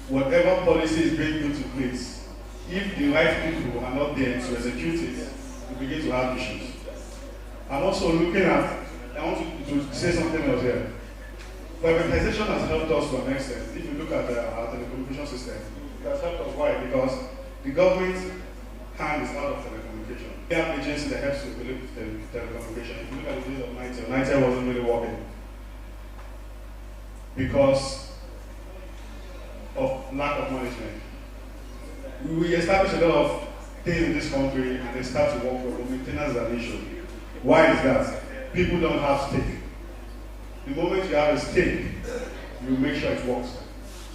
whatever policy is being put in place, if the right people are not there to execute it, we begin to have issues. I'm also looking at, I want to say something else here. Privatization has helped us to an extent. If you look at our telecommunication system, it has helped us. Why? Because the government's hand is out of telecommunication. We have agencies that helps to develop telecommunication. If you look at the days of 90, 90 wasn't really working because of lack of management. We establish a lot of things in this country and they start to work well, but maintenance is an issue. Why is that? People don't have stake. The moment you have a stake, you make sure it works.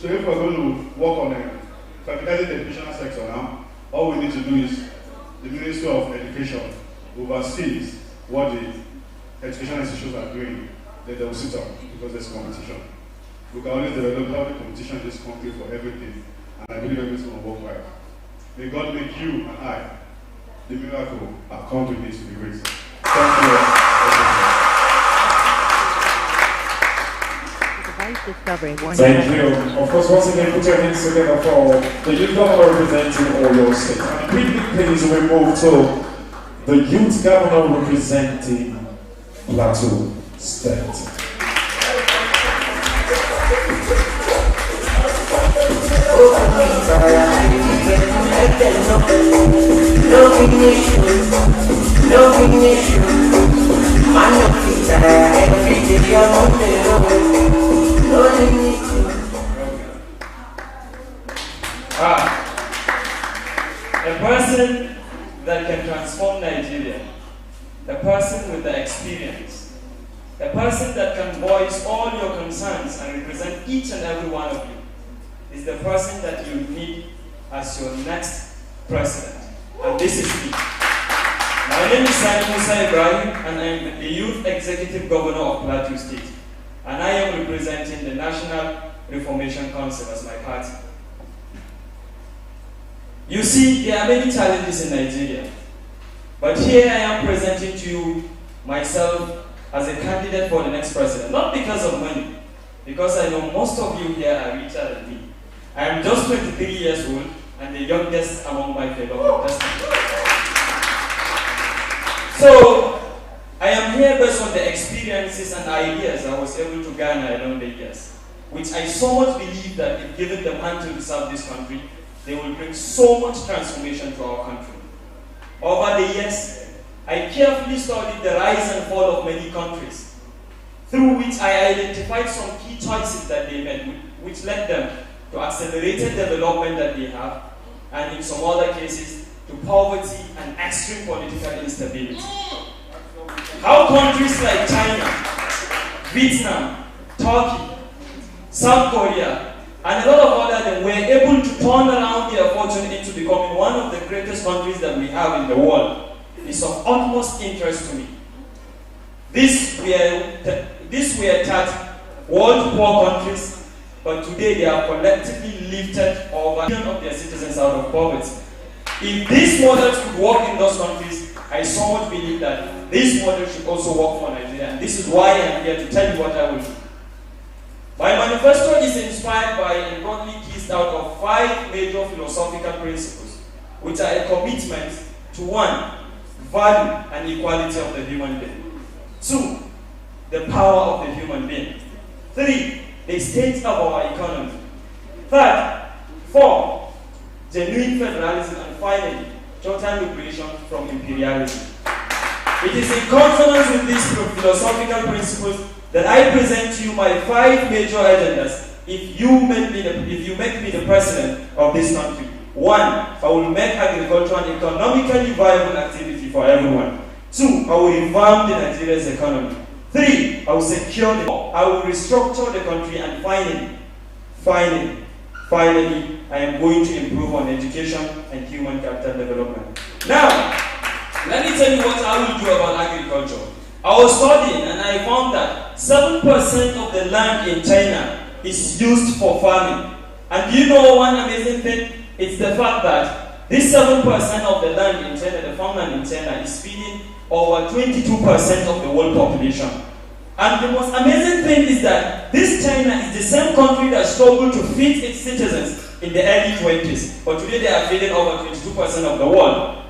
So if we're going to work on privatizing the educational sector now, all we need to do is the Ministry of Education oversees what the educational institutions are doing, then they will sit up because there's competition. We can only develop healthy competition in this country for everything, and I believe everything will work right. May God make you and I the miracle our country needs to be great. Thank you. Thank you. Of course, once again, put your hands together for the youth governor representing Oyo State. And quickly, please, we move to the youth governor representing Plateau State. A person that can transform Nigeria, a person with the experience, a person that can voice all your concerns and represent each and every one of you, is the person that you need as your next president. And this is me. My name is Sani Musa Ibrahim, and I am the Youth Executive Governor of Plateau State. And I am representing the National Reformation Council as my party. You see, there are many challenges in Nigeria. But here I am presenting to you myself as a candidate for the next president. Not because of money, because I know most of you here are richer than me. I am just 23 years old and the youngest among my fellow contestants. So, I am here based on the experiences and ideas I was able to garner along the years, which I so much believe that if given the mantle to serve this country, they will bring so much transformation to our country. Over the years, I carefully studied the rise and fall of many countries, through which I identified some key choices that they made, which led them to accelerated development that they have, and in some other cases, to poverty and extreme political instability. How countries like China, Vietnam, Turkey, South Korea, and a lot of others were able to turn around their fortune into becoming one of the greatest countries that we have in the world is of utmost interest to me. These were third world poor countries, but today they are collectively lifted over 1 million of their citizens out of poverty. If these models could work in those countries, I so much believe that this model should also work for Nigeria, and this is why I am here to tell you what I will do. My manifesto is inspired by and broadly teased out of 5 major philosophical principles, which are a commitment to 1, value and equality of the human being. 2, the power of the human being. 3, the state of our economy. 4, genuine federalism, and finally, total liberation from imperialism. It is in consonance with these philosophical principles that I present to you my 5 major agendas if you make me the president of this country. 1, I will make agriculture an economically viable activity for everyone. 2, I will revamp the Nigeria's economy. 3, I will secure I will restructure the country, and finally, I am going to improve on education and human capital development. Now, let me tell you what I will do about agriculture. I was studying and I found that 7% of the land in China is used for farming. And do you know one amazing thing? It's the fact that this 7% of the land in China, the farmland in China, is feeding over 22% of the world population. And the most amazing thing is that this China is the same country that struggled to feed its citizens in the early 20s, but today they are feeding over 22% of the world.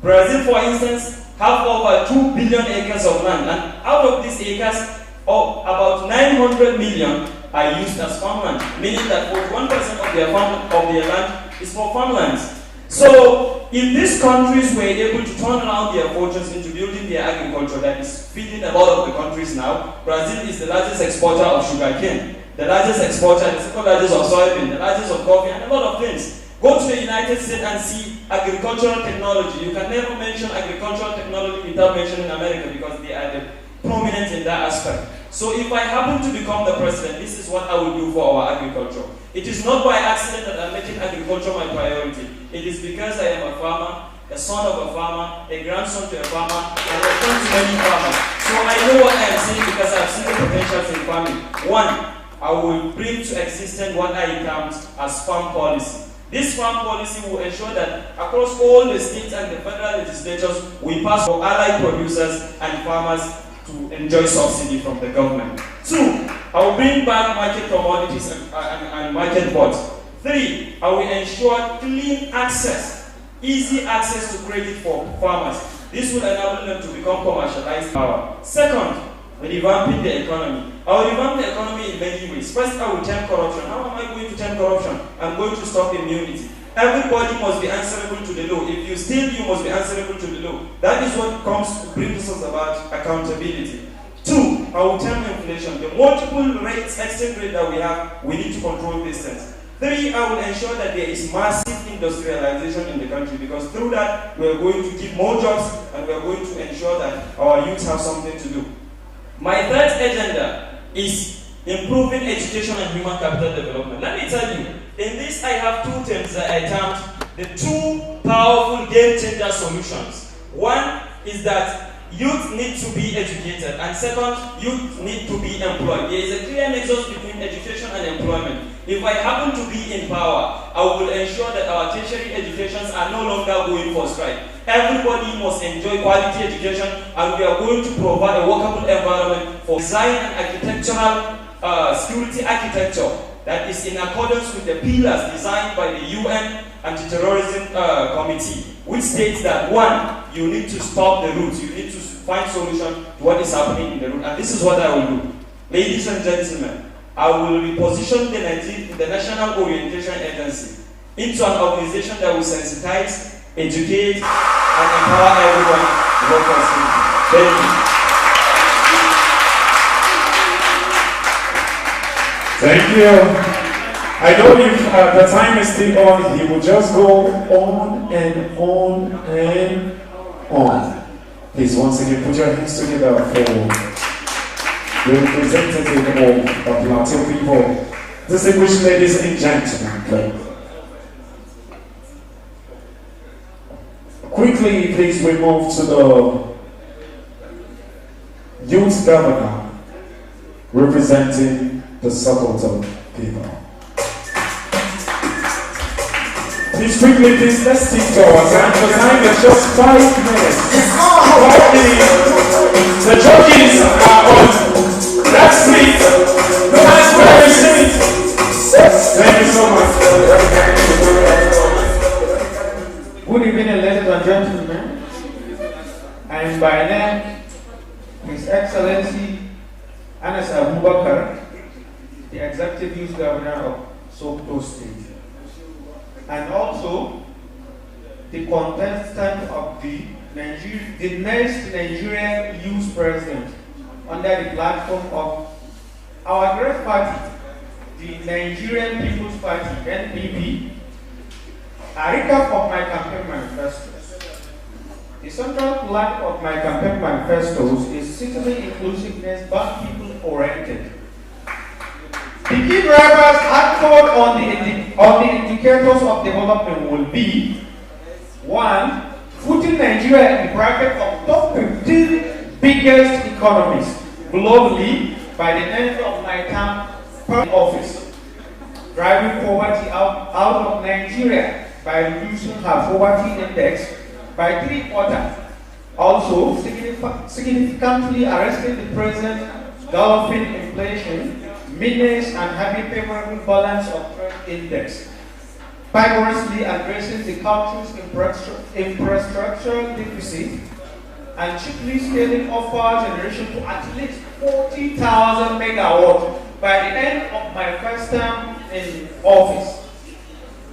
Brazil, for instance, have over 2 billion acres of land, and out of these acres, about 900 million are used as farmland, meaning that 41% of their land is for farmlands. So, if these countries were able to turn around their fortunes into building their agriculture that is feeding a lot of the countries now, Brazil is the largest exporter of sugarcane, the largest exporter, the second largest of soybean, the largest of coffee, and a lot of things. Go to the United States and see agricultural technology. You can never mention agricultural technology without mentioning America because they are the prominent in that aspect. So if I happen to become the president, this is what I will do for our agriculture. It is not by accident that I'm making agriculture my priority. It is because I am a farmer, a son of a farmer, a grandson to a farmer, and a friend to many farmers. So I know what I am saying because I've seen the potentials in farming. One, I will bring to existence what I termed as farm policy. This farm policy will ensure that across all the states and the federal legislatures, we pass for allied producers and farmers to enjoy subsidy from the government. Two, I will bring back market commodities and market boards. Three, I will ensure clean access, easy access to credit for farmers. This will enable them to become commercialized power. Second, revamping the economy. I will revamp the economy in many ways. First, I will tame corruption. How am I going to tame corruption? I'm going to stop immunity. Everybody must be answerable to the law. If you steal, you must be answerable to the law. That is what brings us about accountability. Two, I will tame inflation. The multiple rates, exchange rate that we have, we need to control these things. Three, I will ensure that there is massive industrialization in the country because through that, we are going to give more jobs and we are going to ensure that our youth have something to do. My third agenda is improving education and human capital development. Let me tell you, in this I have two terms that I termed the two powerful game changer solutions. One is that youth need to be educated, and second, youth need to be employed. There is a clear nexus between education and employment. If I happen to be in power, I will ensure that our tertiary educations are no longer going for strike. Everybody must enjoy quality education, and we are going to provide a workable environment for design and architectural security architecture that is in accordance with the pillars designed by the UN Anti-Terrorism Committee, which states that one, you need to stop the roots, you need to find solution to what is happening in the root, and this is what I will do. Ladies and gentlemen, I will reposition the National Orientation Agency into an organization that will sensitize, educate, and empower everyone to work for safety. Thank you. Thank you. I know if the time is still on, he will just go on and on and on. Please, once again, put your hands together for the representative of Plateau people. Distinguished ladies and gentlemen, please. Quickly, please, we move to the youth governor representing the Sokoto people. Please quickly, please, let's stick to our time. The time is just 5 minutes. 5 minutes. The judges are on that seat. The last very seat. Thank you so much. Good evening, ladies and gentlemen. And by name, His Excellency Anas Abubakar, the Executive Youth Governor of Sokoto State, and also the contestant of the next Nigerian Youth President under the platform of our great party, the Nigerian People's Party, NPP. A recap of my campaign manifesto. The central plank of my campaign manifestos is citizen inclusiveness but people-oriented. The key drivers hard-coded on the indicators of development will be: 1. Putting Nigeria in the bracket of top 15 biggest economies globally by the end of my term in office. Driving poverty out of Nigeria by reducing her poverty index by 3/4. Also, significantly arresting the present galloping inflation, menace and having favorable balance of trade index, vigorously addresses the country's infrastructural deficit, and cheaply scaling up power generation to at least 40,000 megawatts by the end of my first term in office.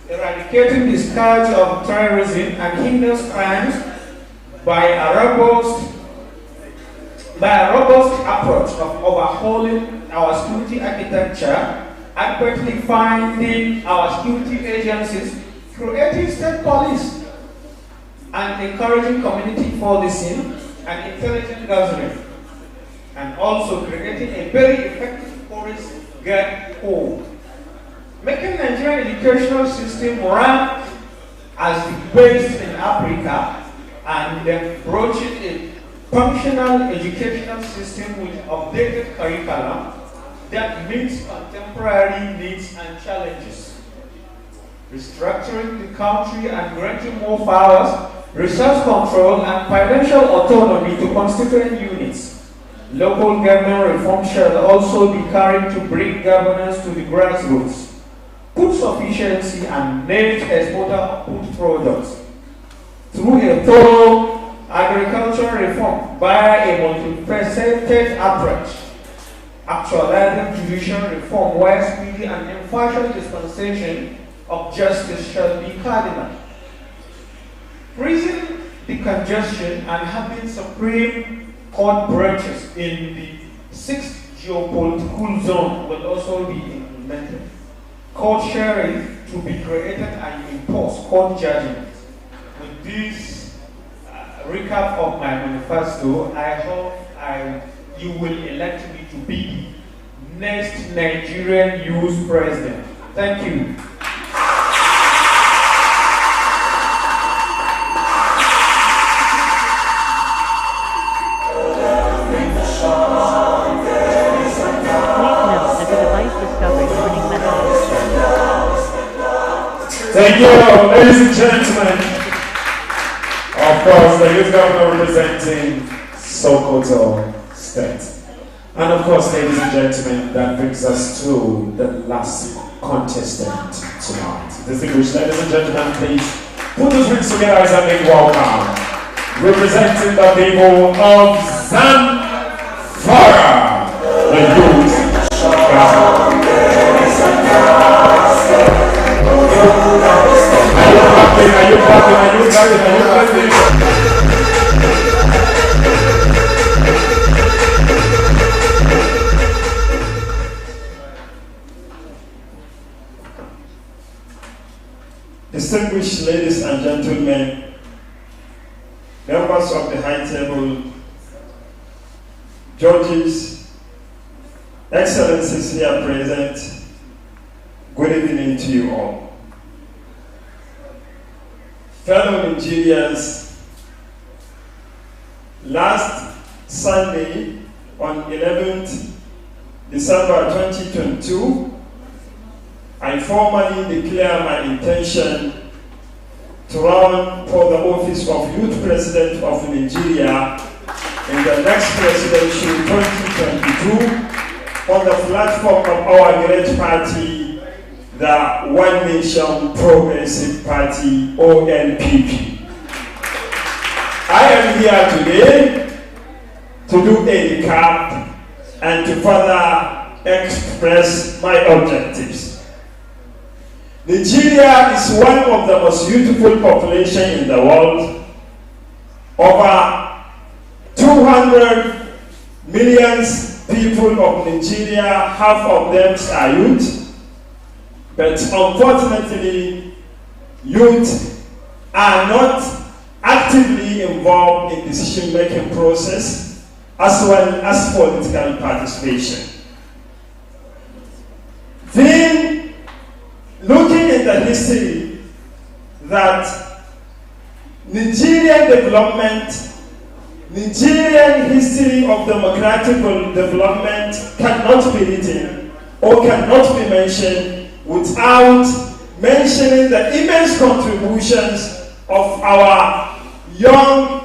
Eradicating the scourge of terrorism and heinous crimes by a robust approach of overhauling our security architecture, adequately funding our security agencies, creating state police, and encouraging community policing and intelligent government, and also creating a very effective forest guard corps. Making Nigerian educational system rank as the best in Africa, and then broaching a functional educational system with updated curriculum that meets contemporary needs and challenges. Restructuring the country and granting more powers, resource control, and financial autonomy to constituent units. Local government reform shall also be carried to bring governance to the grassroots. Food sufficiency and net exporter of food products through a thorough agricultural reform via a multifaceted approach. Actualizing judicial reform where speedy and impartial dispensation of justice shall be cardinal. Freezing the congestion and having Supreme Court branches in the 6th geopolitical zone will also be implemented. Court sharing to be created and impose court judgment. With this recap of my manifesto, I hope you will elect me to be the next Nigerian youth president. Thank you. Thank you, ladies and gentlemen. Of course, the youth governor representing Sokoto State. And of course, ladies and gentlemen, that brings us to the last contestant tonight. Distinguished ladies and gentlemen, please put those hands together as a big welcome. Representing the people of Zamfara, the youth governor. Are you clapping? Distinguished ladies and gentlemen, members of the High Table, judges, excellencies here present, good evening to you all. Fellow Nigerians, last Sunday on 11th December 2022, I formally declare my intention to run for the office of Youth President of Nigeria in the next presidential 2022 on the platform of our great party, the One Nation Progressive Party, ONPP. I am here today to do a recap and to further express my objectives. Nigeria is one of the most youthful populations in the world. Over 200 million people of Nigeria, half of them are youth. But unfortunately, youth are not actively involved in decision-making process as well as political participation. Then, looking at the history, that Nigerian history of democratic development cannot be written or cannot be mentioned without mentioning the immense contributions of our young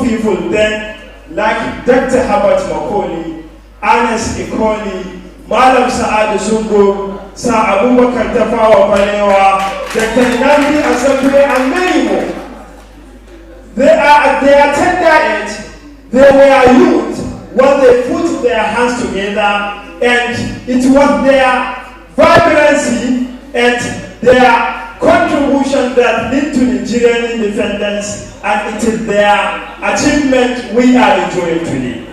people then like Dr. Herbert Macaulay, Ernest Ikoli, Malam Sa'ad Zungo, Sir Abubakar Tafawa Balewa, Dr. Nnamdi Azikiwe, and many more. They are at their tender age. They were youth when they put their hands together, and it was their vibrancy and their contribution that led to Nigerian independence, and it is their achievement we are enjoying today.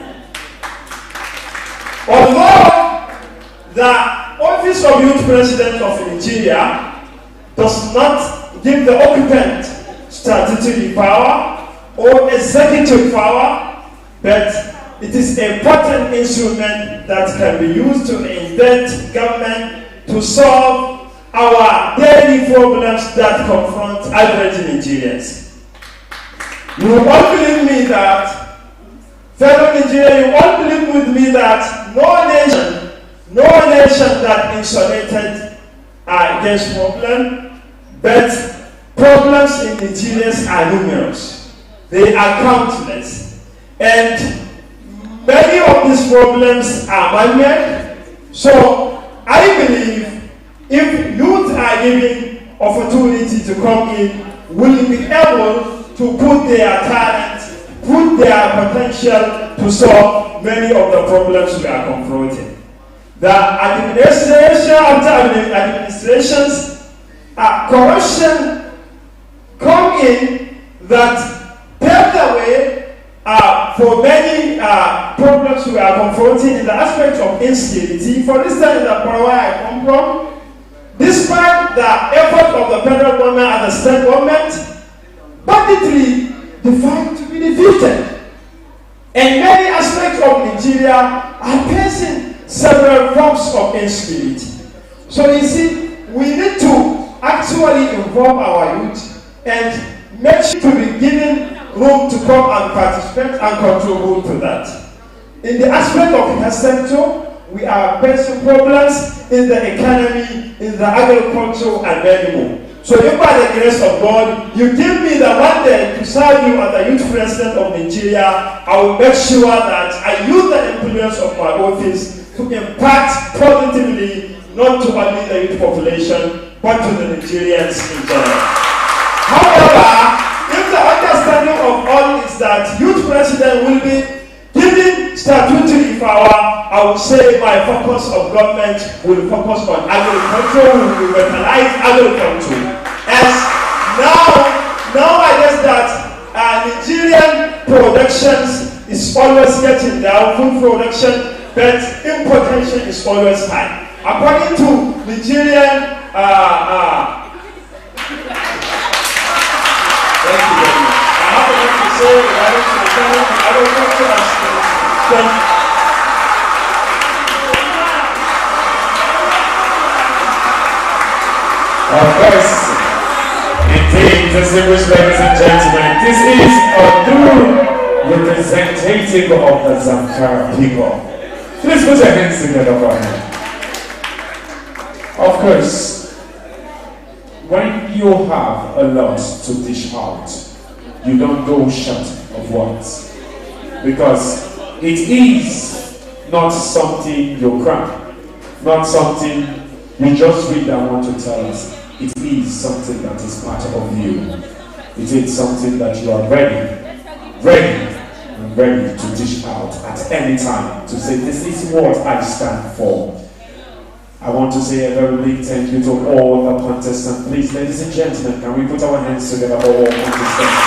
Although the Office of Youth President of Nigeria does not give the occupant statutory power or executive power, but it is a potent instrument that can be used to invent government to solve our daily problems that confront average Nigerians. You will all believe me that, fellow Nigerians, you all believe with me that no nation that insulated against problems, but problems in Nigeria are numerous. They are countless. And many of these problems are man-made. So I believe if youth are given opportunity to come in, will be able to put their talent, put their potential to solve many of the problems we are confronting. The administration after administrations, corruption come in that pave the way for many problems we are confronting in the aspect of insecurity. For instance, in the part where I come from, despite the effort of the federal government and the state government, banditry defined to be defeated. And many aspects of Nigeria are facing several forms of insecurity. So you see, we need to actually involve our youth and make sure to be given room to come and participate and contribute to that. In the aspect of health sector, we are facing problems in the economy, in the agriculture, and many more. So if by the grace of God, you give me the mandate to serve you as the youth president of Nigeria, I will make sure that I use the influence of my office to impact positively, not to only the youth population, but to the Nigerians in general. However, if the understanding of all is that youth president will be given statutory power, I would say my focus of government will focus on agriculture, will revitalize agriculture. As nowadays that Nigerian productions is always getting down, food production, but importation is always high. According to Nigerian thank you very much. I have a lot to say regarding to the current agriculture aspect. Of course, indeed, distinguished ladies and gentlemen, this is a true representative of the Zamfara people. Please put your hands together for him. Of course, when you have a lot to dish out, you don't go short of words, because it is not something you cry, not something you just read and want to tell us. It is something that is part of you. It is something that you are ready to dish out at any time to say, this is what I stand for. I want to say a very big thank you to all the contestants. Please, ladies and gentlemen, can we put our hands together for all contestants?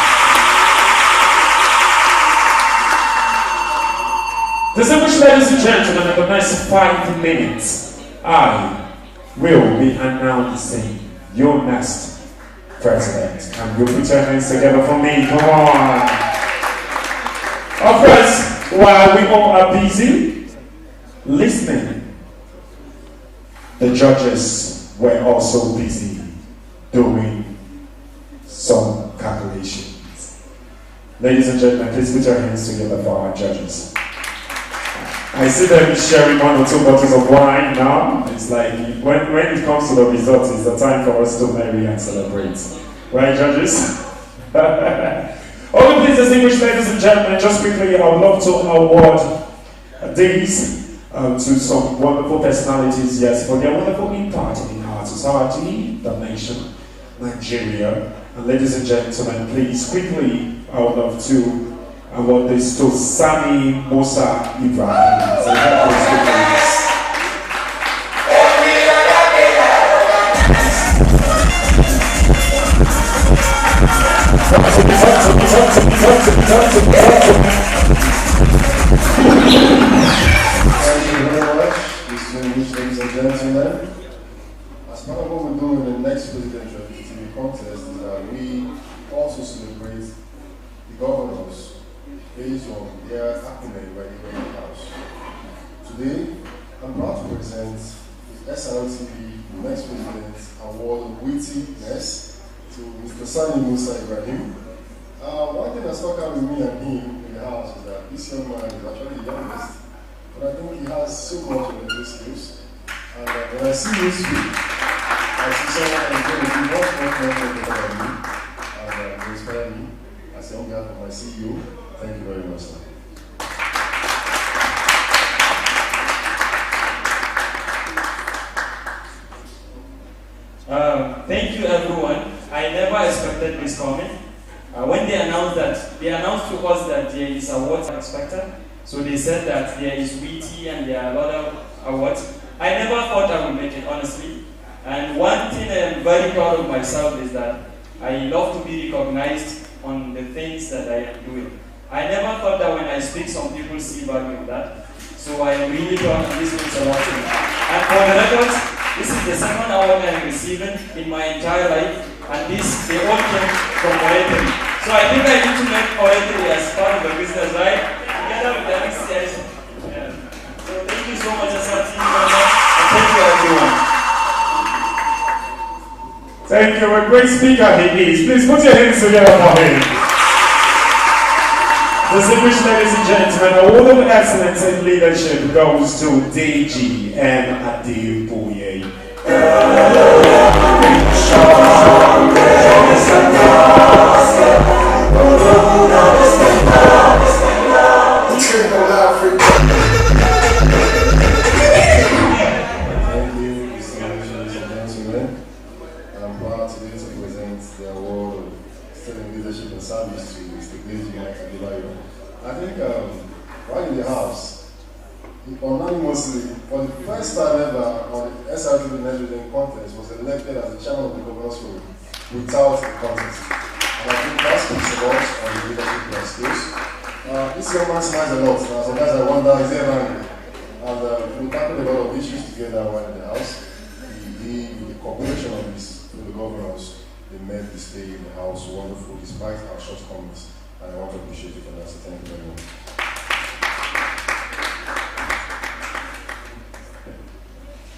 Distinguished ladies and gentlemen, in the next 5 minutes, I will be announcing your next president. Can you put your hands together for me? Come on. Of course, while we all are busy listening, the judges were also busy doing some calculations. Ladies and gentlemen, please put your hands together for our judges. I see them sharing 1 or 2 bottles of wine now. It's like when it comes to the results, it's the time for us to marry and celebrate. Right, judges? Okay, please, distinguished ladies and gentlemen, just quickly, I would love to award these to some wonderful personalities, yes, for their wonderful impact in our society, the nation, Nigeria. And ladies and gentlemen, please, quickly, I would love to award this to Sani Musa Ibrahim. So that was the Thank you very much, distinguished ladies and gentlemen. As part of what we do in the next presidential TV contest is that we also celebrate the governors based on their acumen right here in the House. Today, I'm proud to present the SRTV Next President Award of Wittiness to Mr. Sani Musa Ibrahim. One thing that stuck out with me and him in the House is that this young man is actually the youngest, but I think he has so much of the skills. And when I see him speak, I see someone that is going to be much more better than me, and he inspired me. I say on behalf of my CEO, thank you very much, sir. Thank you, everyone. I never expected this comment. When they announced to us that there is awards expected, so they said that there is witty and there are a lot of awards. I never thought I would make it, honestly. And one thing I am very proud of myself is that I love to be recognized on the things that I am doing. I never thought that when I speak, some people see value in that. So I am really proud, and this means a lot to me. And for the records, this is the second award I am receiving in my entire life, and they all came from oratory. So I think I need to make oratory as part of the business, right? Together with the NCS. Yeah. So thank you so much, SRT, and thank you, everyone. Thank you, a great speaker he is. Please put your hands together for him. Distinguished ladies and gentlemen, award of excellence in leadership goes to DG M. Adeboye. Thank you, distinguished ladies and gentlemen. I'm proud today to present the award of Student Leadership and Service to Mr. Gleji Adebayo. I think while in the House, anonymously, for the first time ever on the SRTV Next President contest, was elected as the chairman of the Governors Forum without a contest. And I think that speaks a lot on the leadership and skills. This young man smiles a lot. Now, sometimes I wonder, is he angry? And we tackled a lot of issues together while in the House. With the cooperation of the governors, they made this day in the House wonderful despite our shortcomings. And I want to appreciate you for that, so thank you very much.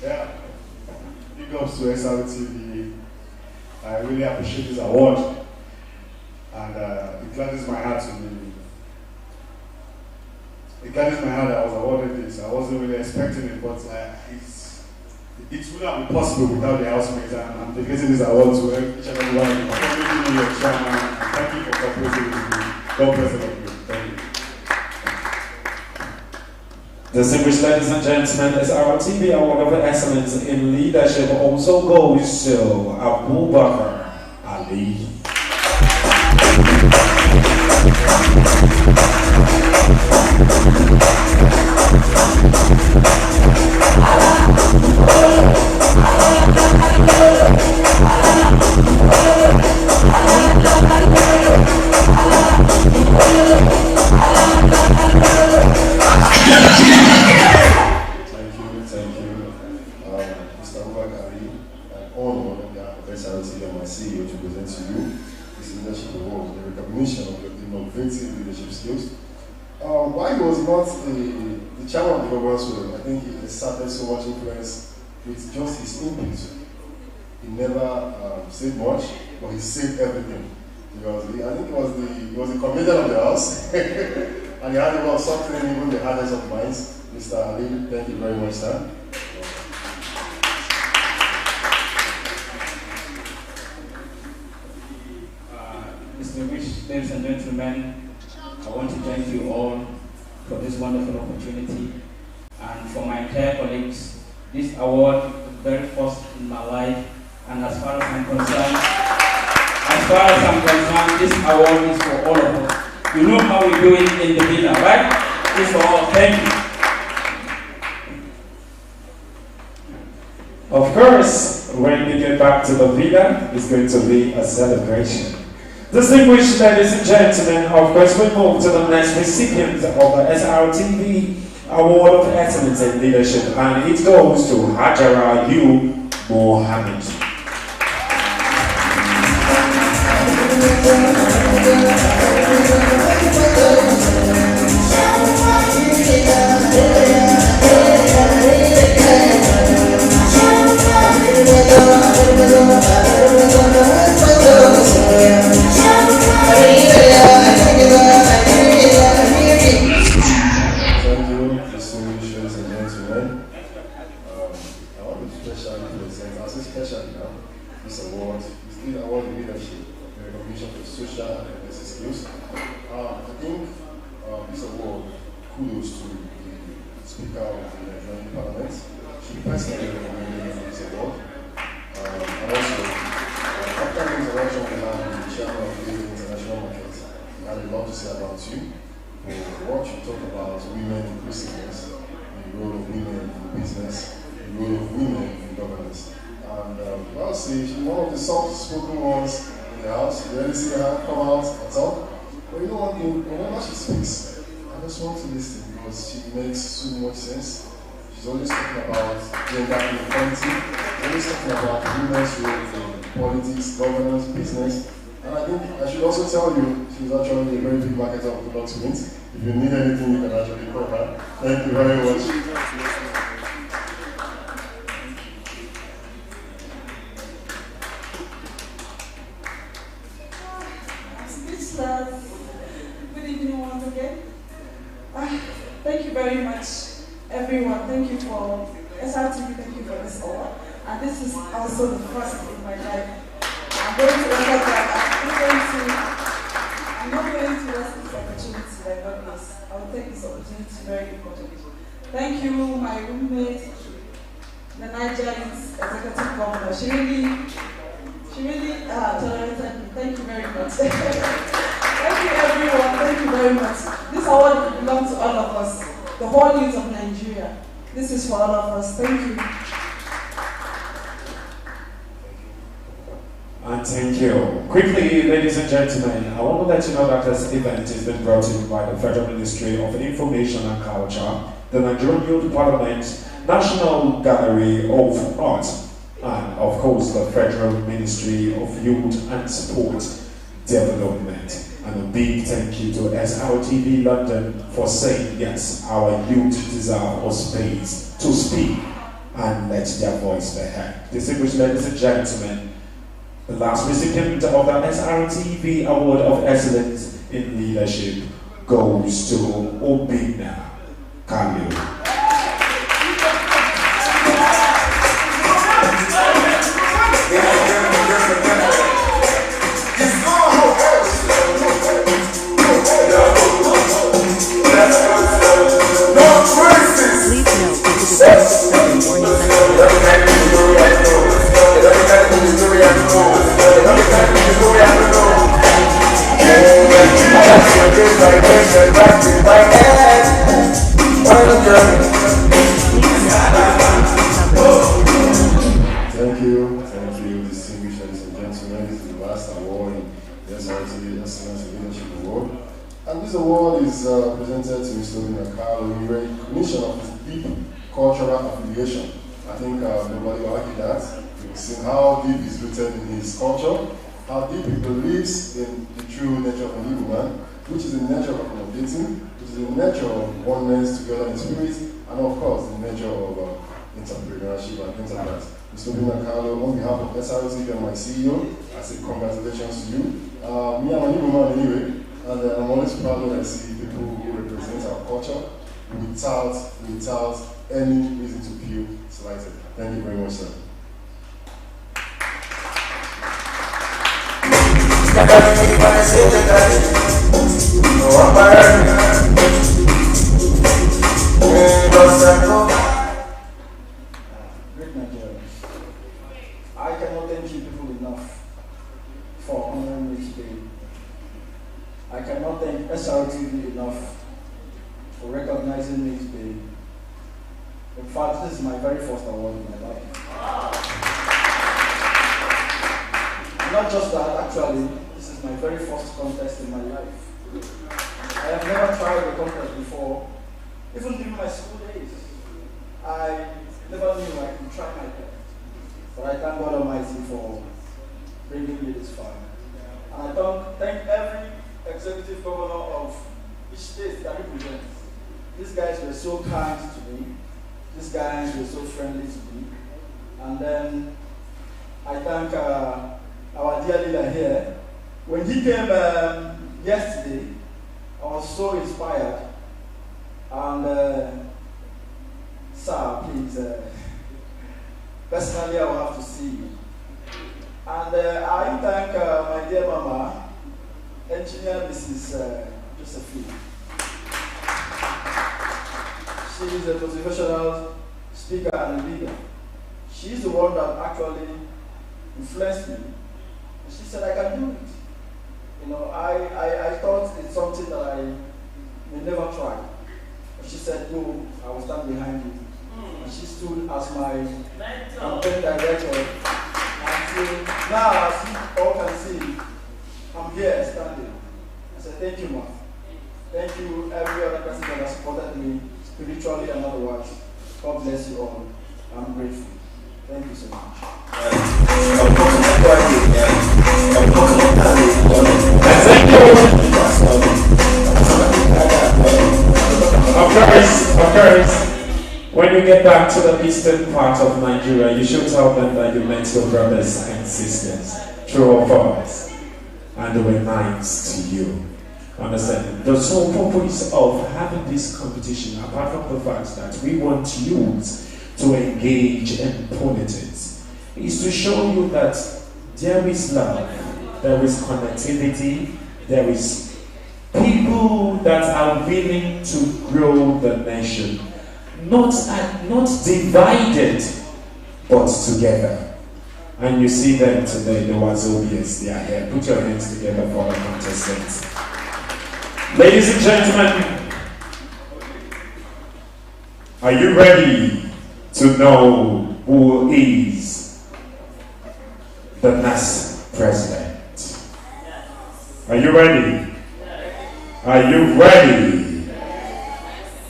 Yeah, big ups to SRTV. I really appreciate this award, and it gladdens my heart to be. It gladdens my heart that I was awarded this. I wasn't really expecting it, but it would not be possible without the housemates. And I'm dedicating this award to each and every one of you. Thank you, your chairman, and thank you for cooperating with me. God bless all of you. Thank you. Distinguished ladies and gentlemen, as our TV Award of Excellence in Leadership also goes to Abubakar Ali. Thank you. Mr. Abubakar Ali, an honor on behalf of SRTV and my CEO to present to you this leadership award, the recognition of your innovative leadership skills. While he was not the chairman of the Governors Forum, I think he exerted so much influence with just his input. He never said much, but he said everything. Because I think he was the comedian of the house, and he had a lot of something even the hardest of minds. Mr. Ali, thank you very much, sir. Distinguished ladies and gentlemen. gentlemen, I want to thank you all for this wonderful opportunity. And for my entire colleagues, this award is the very first in my life. And as far as I'm concerned, this award is for all of us. You know how we do it in the villa, right? It's for all. Thank you. Of course, when we get back to the villa, it's going to be a celebration. Distinguished ladies and gentlemen, of course, we move to the next recipient of the SRTV Award of Excellence in Leadership, and it goes to Hajara U. Mohammed. If you need anything, you can actually call her. Thank you very much. I'm speechless. Good evening once again. Thank you very much, everyone. Thank you for SRTV. Thank you for this award. And this is also the first in my life. I'm going to record that. I'm not going to waste this opportunity like God knows. I will take this opportunity very importantly. Thank you, my roommate, the Nigerian's executive governor. She really tolerated me. Thank you very much. Thank you, everyone. Thank you very much. This award belongs to all of us, the whole youth of Nigeria. This is for all of us. Thank you. And thank you. Quickly, ladies and gentlemen, I want to let you know that this event has been brought to you by the Federal Ministry of Information and Culture, the Nigerian Youth Parliament, National Gallery of Art, and of course the Federal Ministry of Youth and Sport Development. And a big thank you to SRTV London for saying yes, our youth deserve a space to speak and let their voice be heard. Distinguished ladies and gentlemen, the last recipient of the SRTV Award of Excellence in Leadership goes to Obinna Kalu. Thank you, distinguished ladies and gentlemen. This is the last award in the SRTV Excellence in Leadership Award. And this award is presented to Mr. Obinna Kalu in recognition of his deep cultural affiliation. I think nobody will argue that. We've seen how deep he's rooted in his culture, how deep he believes in the true nature of a Igbo man, which is the nature of accommodating, which is the nature of oneness together in spirit, and of course the nature of entrepreneurship and things like that. Mr. Obinna Kalu, on behalf of SRTV and my CEO, I say congratulations to you. Me, I'm an Igbo man anyway, and I'm always proud when I see people who represent our culture without any reason to feel slighted. Thank you very much, sir. La Great Nigerians. I cannot thank you people enough for honoring me today. I cannot thank SRTV enough for recognizing me today. In fact, this is my very first award in my life. Not just that, actually, this is my very first contest in my life. I have never tried a contest before, even during my school days. I never knew I could try my best. But I thank God Almighty for bringing me this far. And I thank every executive governor of each state that represents. These guys were so kind to me. These guys were so friendly to me. And then I thank our dear leader here. When he came yesterday, I was so inspired. And sir, please, personally I will have to see you. And I thank my dear mama, engineer Mrs. Josephine. She is a motivational speaker and a leader. She is the one that actually influenced me. And she said I can do it. You know, I thought it's something that I may never try. But she said, no, I will stand behind you. And she stood as my campaign director. Until now, as you all can see, I'm here standing. I said, thank you, ma. Thank you, every other person that has supported me spiritually and otherwise. God bless you all. I'm grateful. Thank you so much. Of course. When you get back to the eastern part of Nigeria, you should tell them that you met your brothers and sisters, true or false, and they were nice to you. Understand? The sole purpose of having this competition, apart from the fact that we want youth to engage in politics, is to show you that there is love, there is connectivity, there is people that are willing to grow the nation. Not divided, but together. And you see them today, the Wazobians, they are here. Put your hands together for the contestants. Ladies and gentlemen, are you ready to know who is the next president? Are you ready? Are you ready?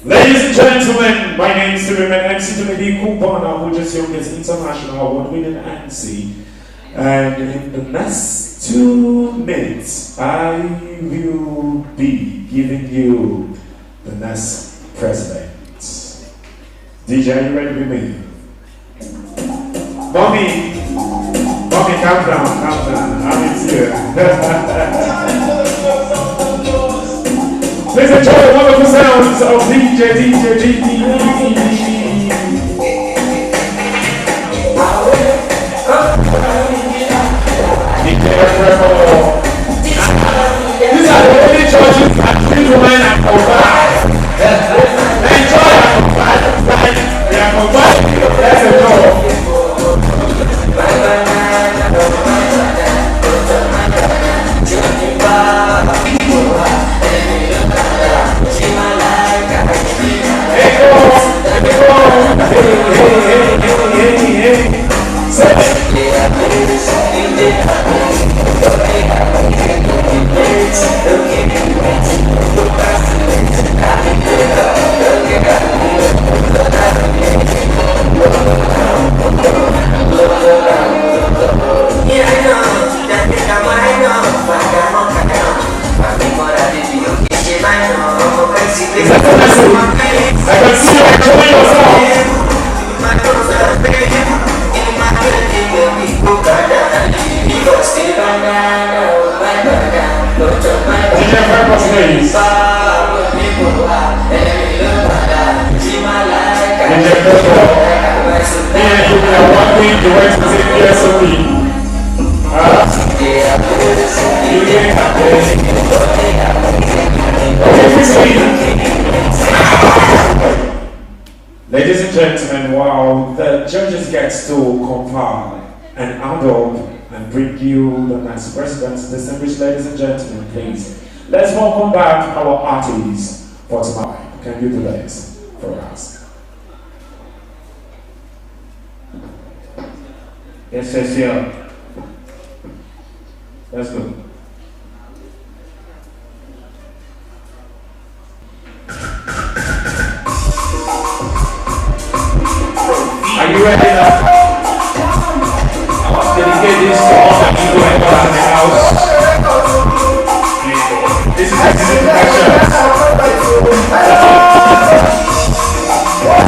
Ladies and gentlemen, my name is Stephen MC Timothy Kupana, who just youngest international award-winning MC. And in the next 2 minutes, I will be giving you the next president. DJ, are you ready with me? Mommy, calm down, I'm here. Please enjoy the wonderful sounds of DJ These are the only churches that treat women and provide. Enjoy and provide. They are providing. Let's enjoy. I can see you enjoying yourself. Ladies and gentlemen, while the judges get to compile and add up and bring you the next presidents, distinguished ladies and gentlemen, please, let's welcome back our artists for tonight. Can you do this for us? Yes, yes, yeah. Let's go. Are you ready now? I want to dedicate this to all the people in the house. This is a dedication. Thank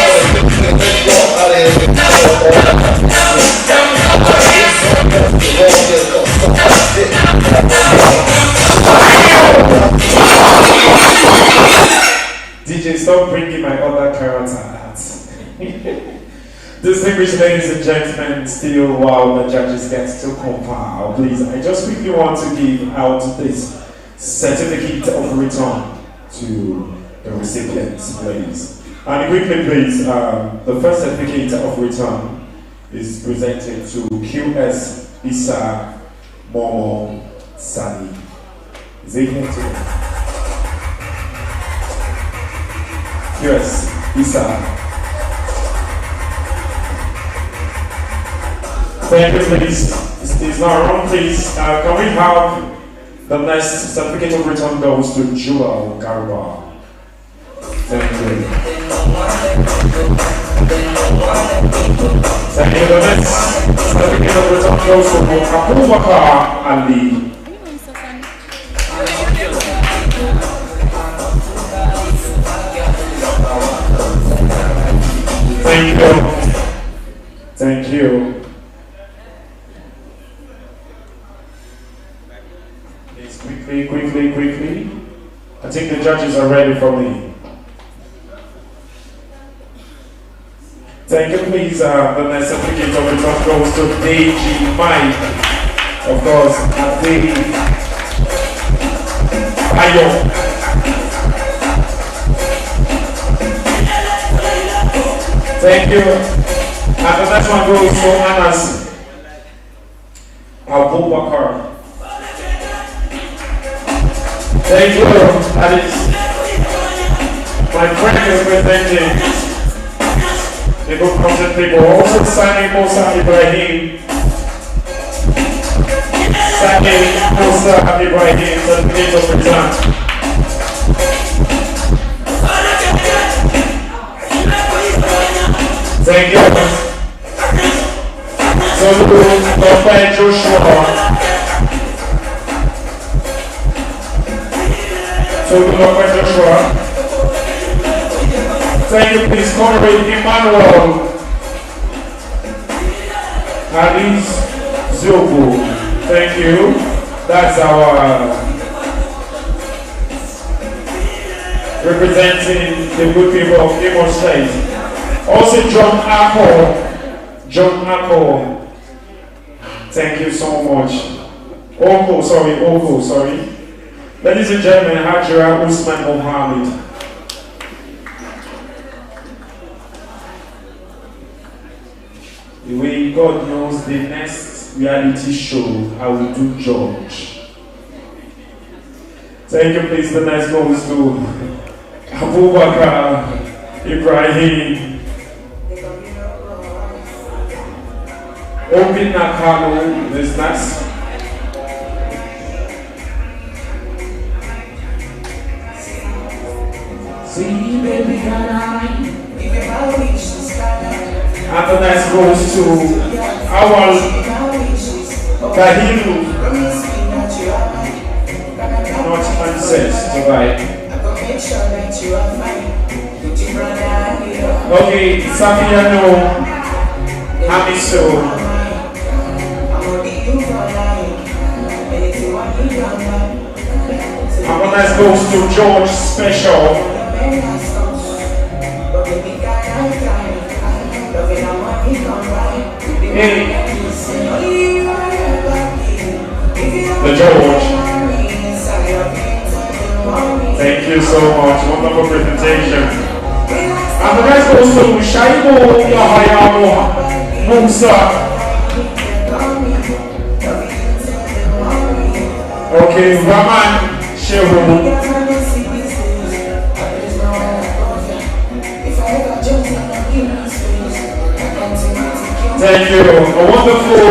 you. stop bringing my other character out. Distinguished ladies and gentlemen, still while the judges get to compile, please, I just quickly want to give out this certificate of return to the recipients, please. And quickly, please, the first certificate of return is presented to QS Isa Momo Sani. Is it here today? QS Isa. Thank you, please. It's not wrong, please. Can we have the next certificate of return goes to Joel Garba. Thank you. Thank you. The next certificate of return goes to Abubakar Ali. Thank you. Thank you. Quickly. I think the judges are ready for me. Thank you, please. The next certificate of return goes to Deji Mike. Of course, Ade Ayo. Thank you. And the next one goes to Anas Abubakar. Thank you. That is my friend is presenting the good concept people. Also signing Musa Ibrahim. Signing Musa Ibrahim, certificate of return. Thank you. So to Dr. Joshua. So to Dr. Joshua. Thank you, please. Comrade Emmanuel Alice Zobo. Thank you. That's our representing the good people of Imo State. Also John Apple. Thank you so much. Oko, sorry. Ladies and gentlemen, Hajira Usman Mohammed. The way God knows, the next reality show, I will do George. Thank you, please. The next goes to Abubakar Ibrahim. Open Nakano business. See, baby, and the next goes to Awal Kahiru. Not answers to right. Okay, Safiano Hamiso. And the next goes to George Special. Hey, the George. Thank you so much. Wonderful presentation. And the next goes to Shaibo Yahayamo Musa. Okay, Raman Shehu. Thank you. A wonderful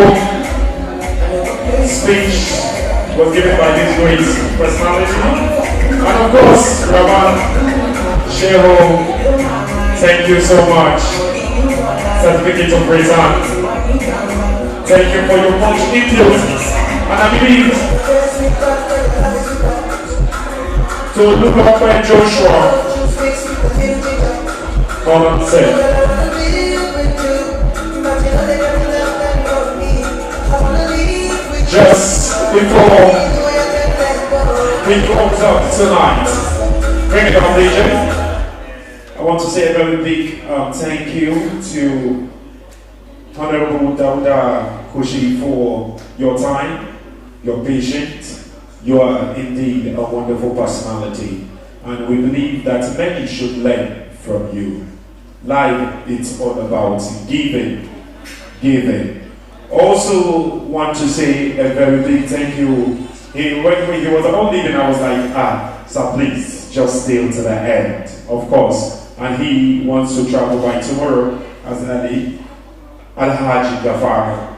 speech was given by this great personality. And of course, Raman Shehu, thank you so much. Certificate of return. Thank you for your much influence. And I believe to look up by Joshua. Come on, say. Just before we close up tonight, bring it on, DJ. want to say a very big thank you to Honorable Dauda Kushi for your time, your patience. You are indeed a wonderful personality, and we believe that many should learn from you. Life, it's all about giving, giving. Also want to say a very big thank you. When he was about leaving, I was like, sir, please, just stay to the end, of course. And he wants to travel by tomorrow as Ali Alhaji Gafar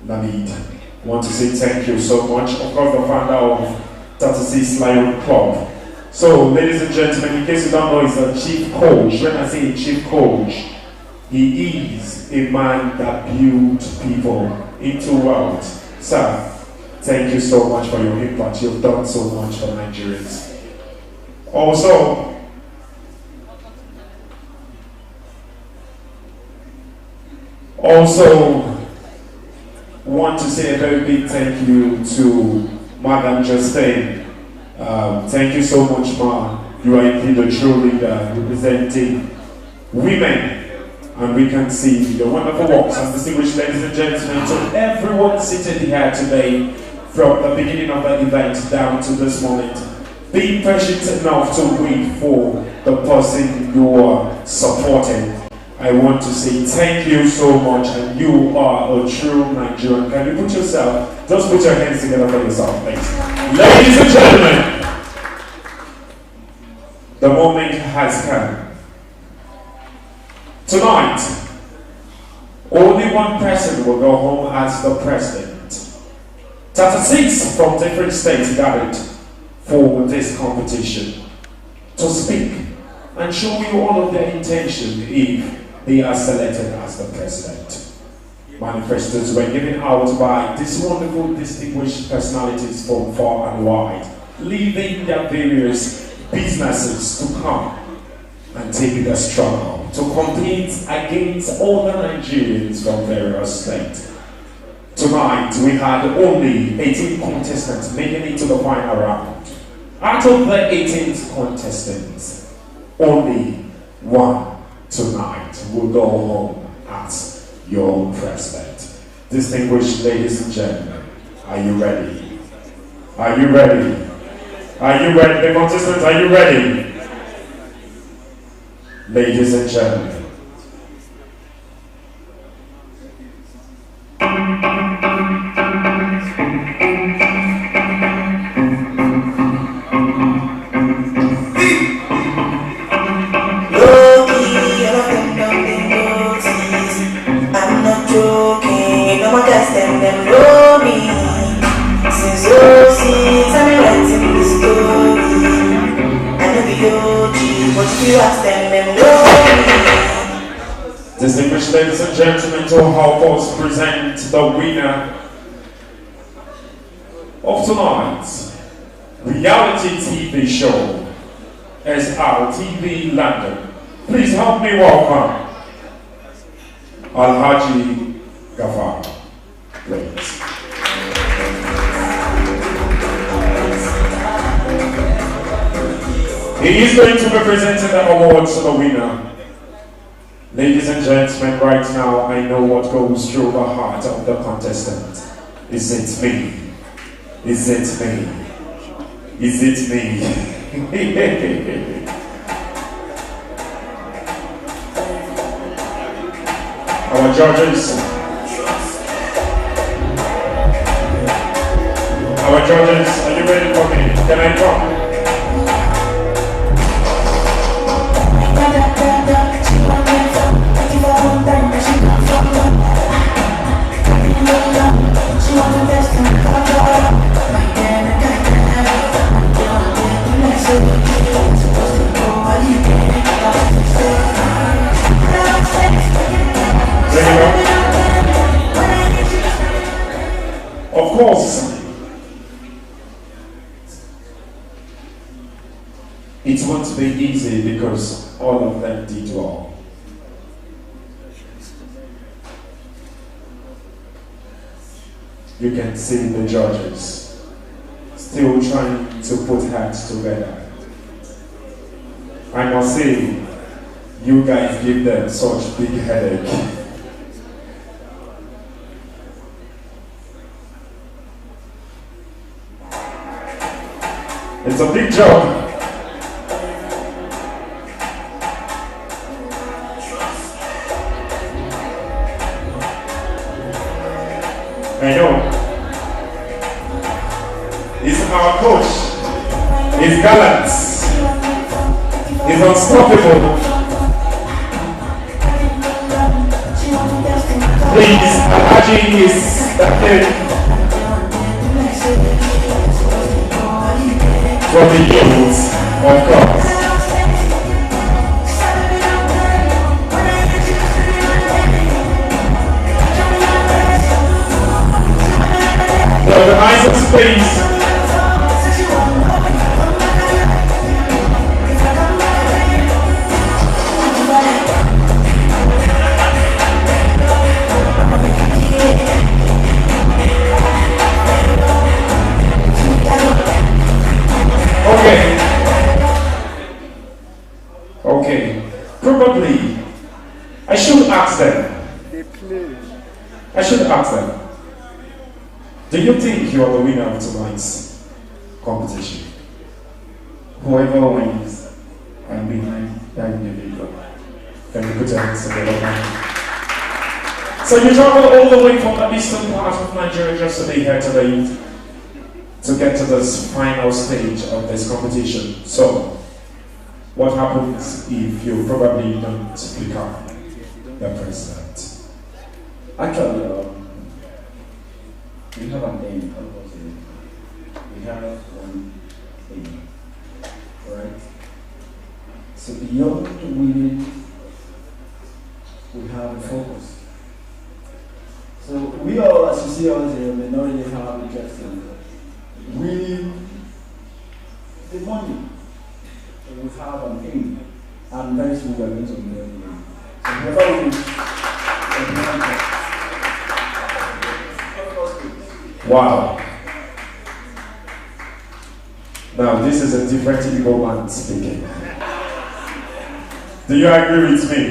Namid. I want to say thank you so much. Of course, the founder of 36 Lion Club. So, ladies and gentlemen, in case you don't know, he's a chief coach. When I say chief coach, he is a man that builds people into wealth. Sir, thank you so much for your impact. You've done so much for Nigerians. Also, want to say a very big thank you to Madam Justine. Thank you so much, Ma. You are indeed a true leader representing women. And we can see your wonderful works. And distinguished ladies and gentlemen, to everyone seated here today, from the beginning of the event down to this moment, be patient enough to wait for the person you are supporting. I want to say thank you so much, and you are a true Nigerian. Can you just put your hands together for yourself, please. Ladies and gentlemen, the moment has come. Tonight, only one person will go home as the president. 36 from different states gathered for this competition to speak and show you all of their intention if they are selected as the president. Manifestos were given out by these wonderful, distinguished personalities from far and wide, leaving their various businesses to come and take the struggle to compete against all the Nigerians from various states. Tonight, we had only 18 contestants making it to the final round. Out of the 18 contestants, only one tonight will go home as your president. Distinguished ladies and gentlemen, are you ready? Are you ready? Are you ready? The contestants, are you ready? Ladies and gentlemen, distinguished ladies and gentlemen, to help us present the winner of tonight's reality TV show, SRTV London. Please help me welcome Alhaji Gafar, please. He is going to be presenting the awards to the winner. Ladies and gentlemen, right now I know what goes through the heart of the contestant. Is it me? Is it me? Is it me? Our judges. Our judges, are you ready for me? Can I come? Of course, it won't be easy because all of them did well. You can see the judges still trying to put heads together. I must say, you guys give them such big headache. It's a big job. I know. He's our coach. He's gallant. He's unstoppable. Please, Alhaji is from the youth, of course. The organizer space. Okay. Probably I should ask them. I should ask them. Do you think you are the winner of tonight's competition? Whoever wins, I'm behind that individual. Can you put your hands together? So you traveled all the way from the eastern part of Nigeria just to be here today to get to this final stage of this competition. So, what happens if you probably don't become the president? Actually, we have an aim. We have one aim. Alright? So beyond winning, we have a focus. So we all, as you see us here, may not really have interest in winning the money. So we have an aim. And very soon we are going to win the aim. So whoever wins, wow. Now this is a different Igbo man speaking. Do you agree with me?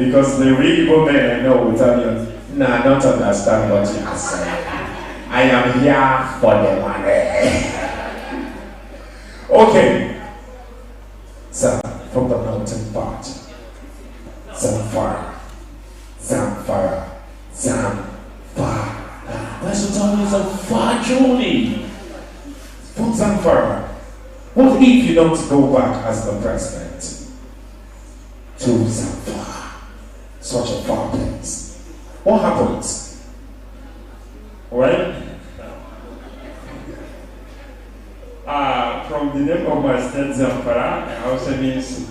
Because the real Igbo men I know will tell you, nah, I don't understand what you are saying. I am here for the money. Okay. So, from the mountain part. Zamfara. Zamfara. Zamfara. That's what I'm talking about, Zamfara, Julie. From Zamfara. What if you don't go back as the president to Zamfara? Such a far place. What happens? Well, from the name of my state, Zamfara, it also means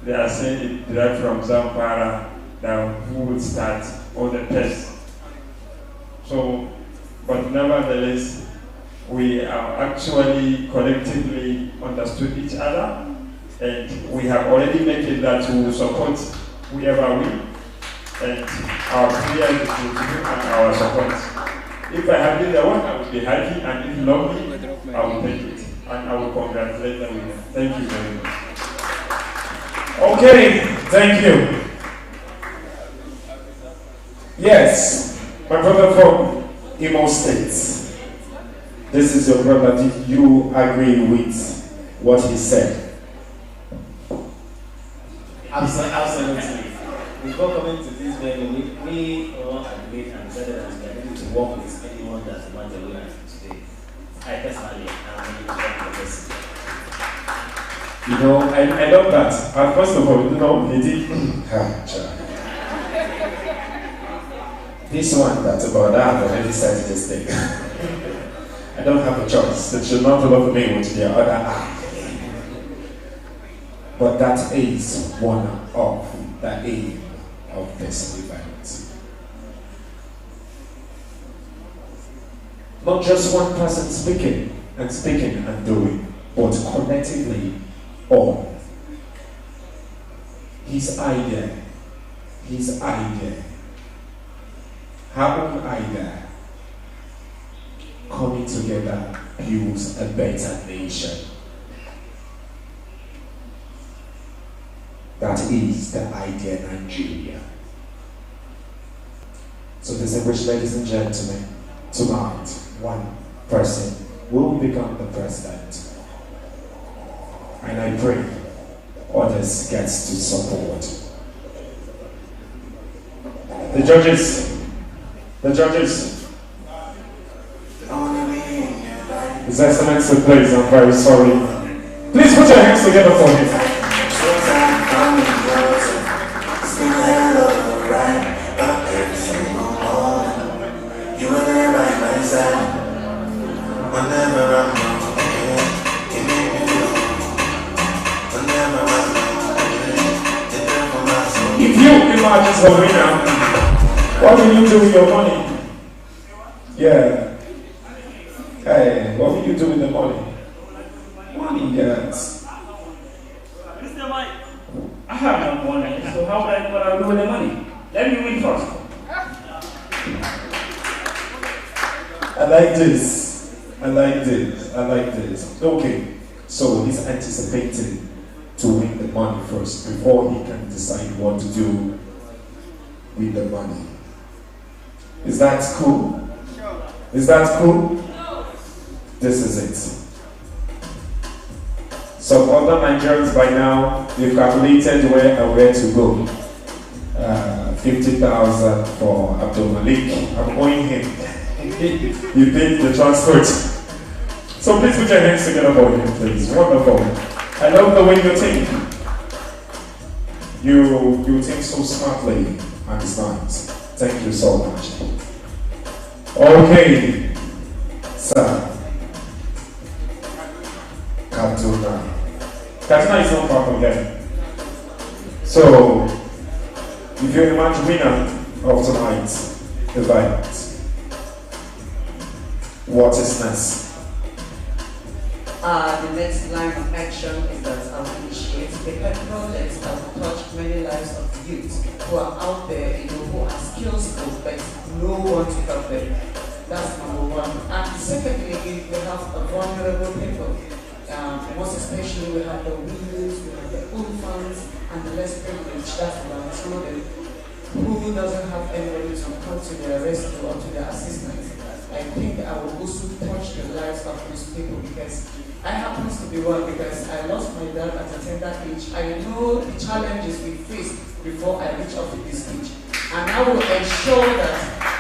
they are saying it derived from Zamfara, that who would start all the pests. So, but nevertheless, we are actually collectively understood each other, and we have already made it that we will support whoever we. And our prayers will continue and our support. If I have been the one, I will be happy, and if not me, I will take it. And I will congratulate them with them. Thank you very much. Okay, thank you. Yes, my brother from Imo State. This is your brother. Did you agree with what he said? Absolutely. Before coming to this venue, we all agreed and decided that we are ready to work with anyone that wants to win today. I personally am ready to work with this. You know, I love that. And first of all, you know, he did. This one, that's about that, already said this thing. I don't have a choice. It should not love me with their other eye. But that is one of the aim of this event. Not just one person speaking and doing, but collectively all. His idea, our own idea, coming together builds a better nation. that is the idea Nigeria. So distinguished ladies and gentlemen, tonight, one person will become the president. And I pray others get to support. The judges. His Excellency, please, I'm very sorry. Please put your hands together for him. If you imagine the winner, what will you do with your money? Yeah. Hey, what will you do with the money? Money, yes. Mr. Mike, I have no money, so how will I do with the money? Let me win first. I like this. Okay, so he's anticipating to win the money first before he can decide what to do with the money. Is that cool? Is that cool? This is it. Some other Nigerians by now, they've calculated where to go. 50,000 for Abdul Malik. I'm owing him. He paid the transport. So please put your hands together for him, please. Wonderful. I love the way you think. You think so smartly, and it's nice. Thank you so much. Okay, sir. Kaduna is not far from here. So, if you imagine winner of tonight's event, what is next? The next line of action is that I will initiate a project that will touch many lives of youth who are out there, who are skillful, but no one to help them. That's number one. And secondly, we have a vulnerable people. Most especially, we have the widows, we have the orphans, and the less privileged. That's what I'm children who doesn't have anybody to come to their rescue or to their assistance. I think I will also touch the lives of those people because I happen to be one because I lost my dad at a tender age. I know the challenges we face before I reach up to this stage. And I will ensure that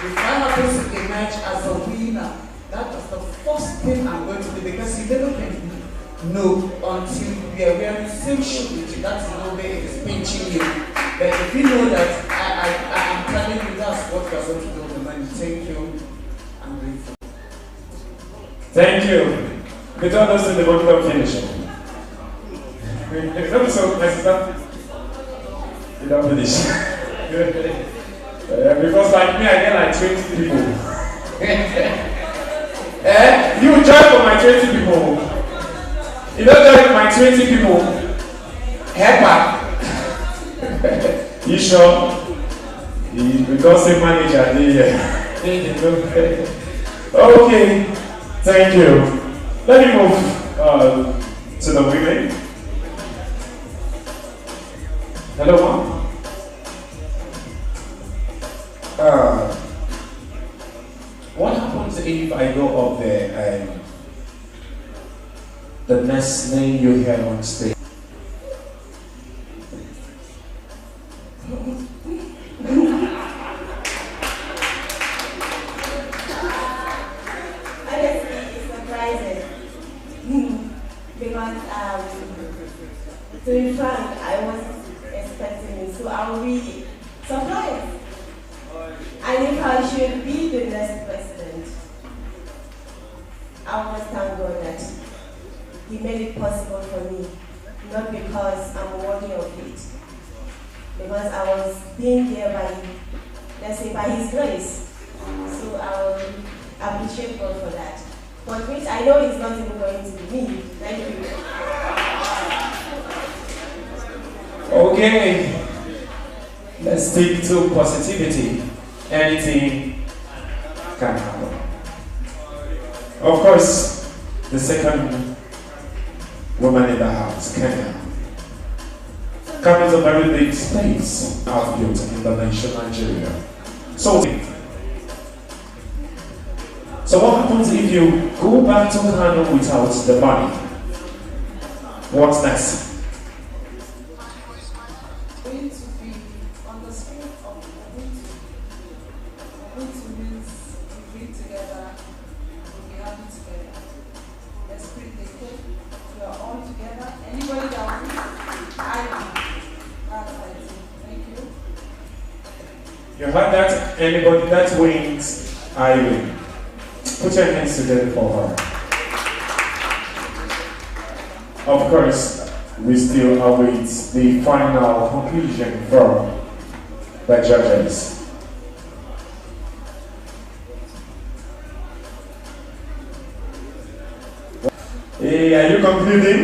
if I happen to emerge as a winner, that is the first thing I'm going to do because you never can know until we are wearing the same shoe with you. That's no way it is pinching you. But if you know that I am telling you that's what you're going to do with the money, thank you. I'm grateful. Thank you. We don't understand the bottom of finishing. Don't be so nice. You don't finish. Because like me, I get like 20 people. You join for my 20 people. You don't join for my 20 people. Help. You sure? We don't say manager here. Okay, thank you. Let me move to the women. Hello, ma'am. What happens if I go up there and the next name you hear on stage? To be frank, I wasn't expecting it, so I'll be surprised. And if I should be the next president, I want to thank God that He made it possible for me, not because I'm worthy of it, because I was being there by, let's say, by His grace. So I will appreciate God for that. But which I know it's not even going to be me. Thank you. Okay, let's stick to positivity. Anything can happen. Of course, the second woman in the house, Kenya. carries a very big space I've built in the nation Nigeria. So what happens if you go back to Kano without the money? What's next? Going to be on the spirit of Ubuntu means we be together, we'll be happy together. Esprit d'équipe, we are all together. Anybody that wins, I win. That's it. Thank you. You heard that? Anybody that wins, I win. Put your hands together for her. Of course, we still await the final conclusion from the judges. Hey, are you concluding?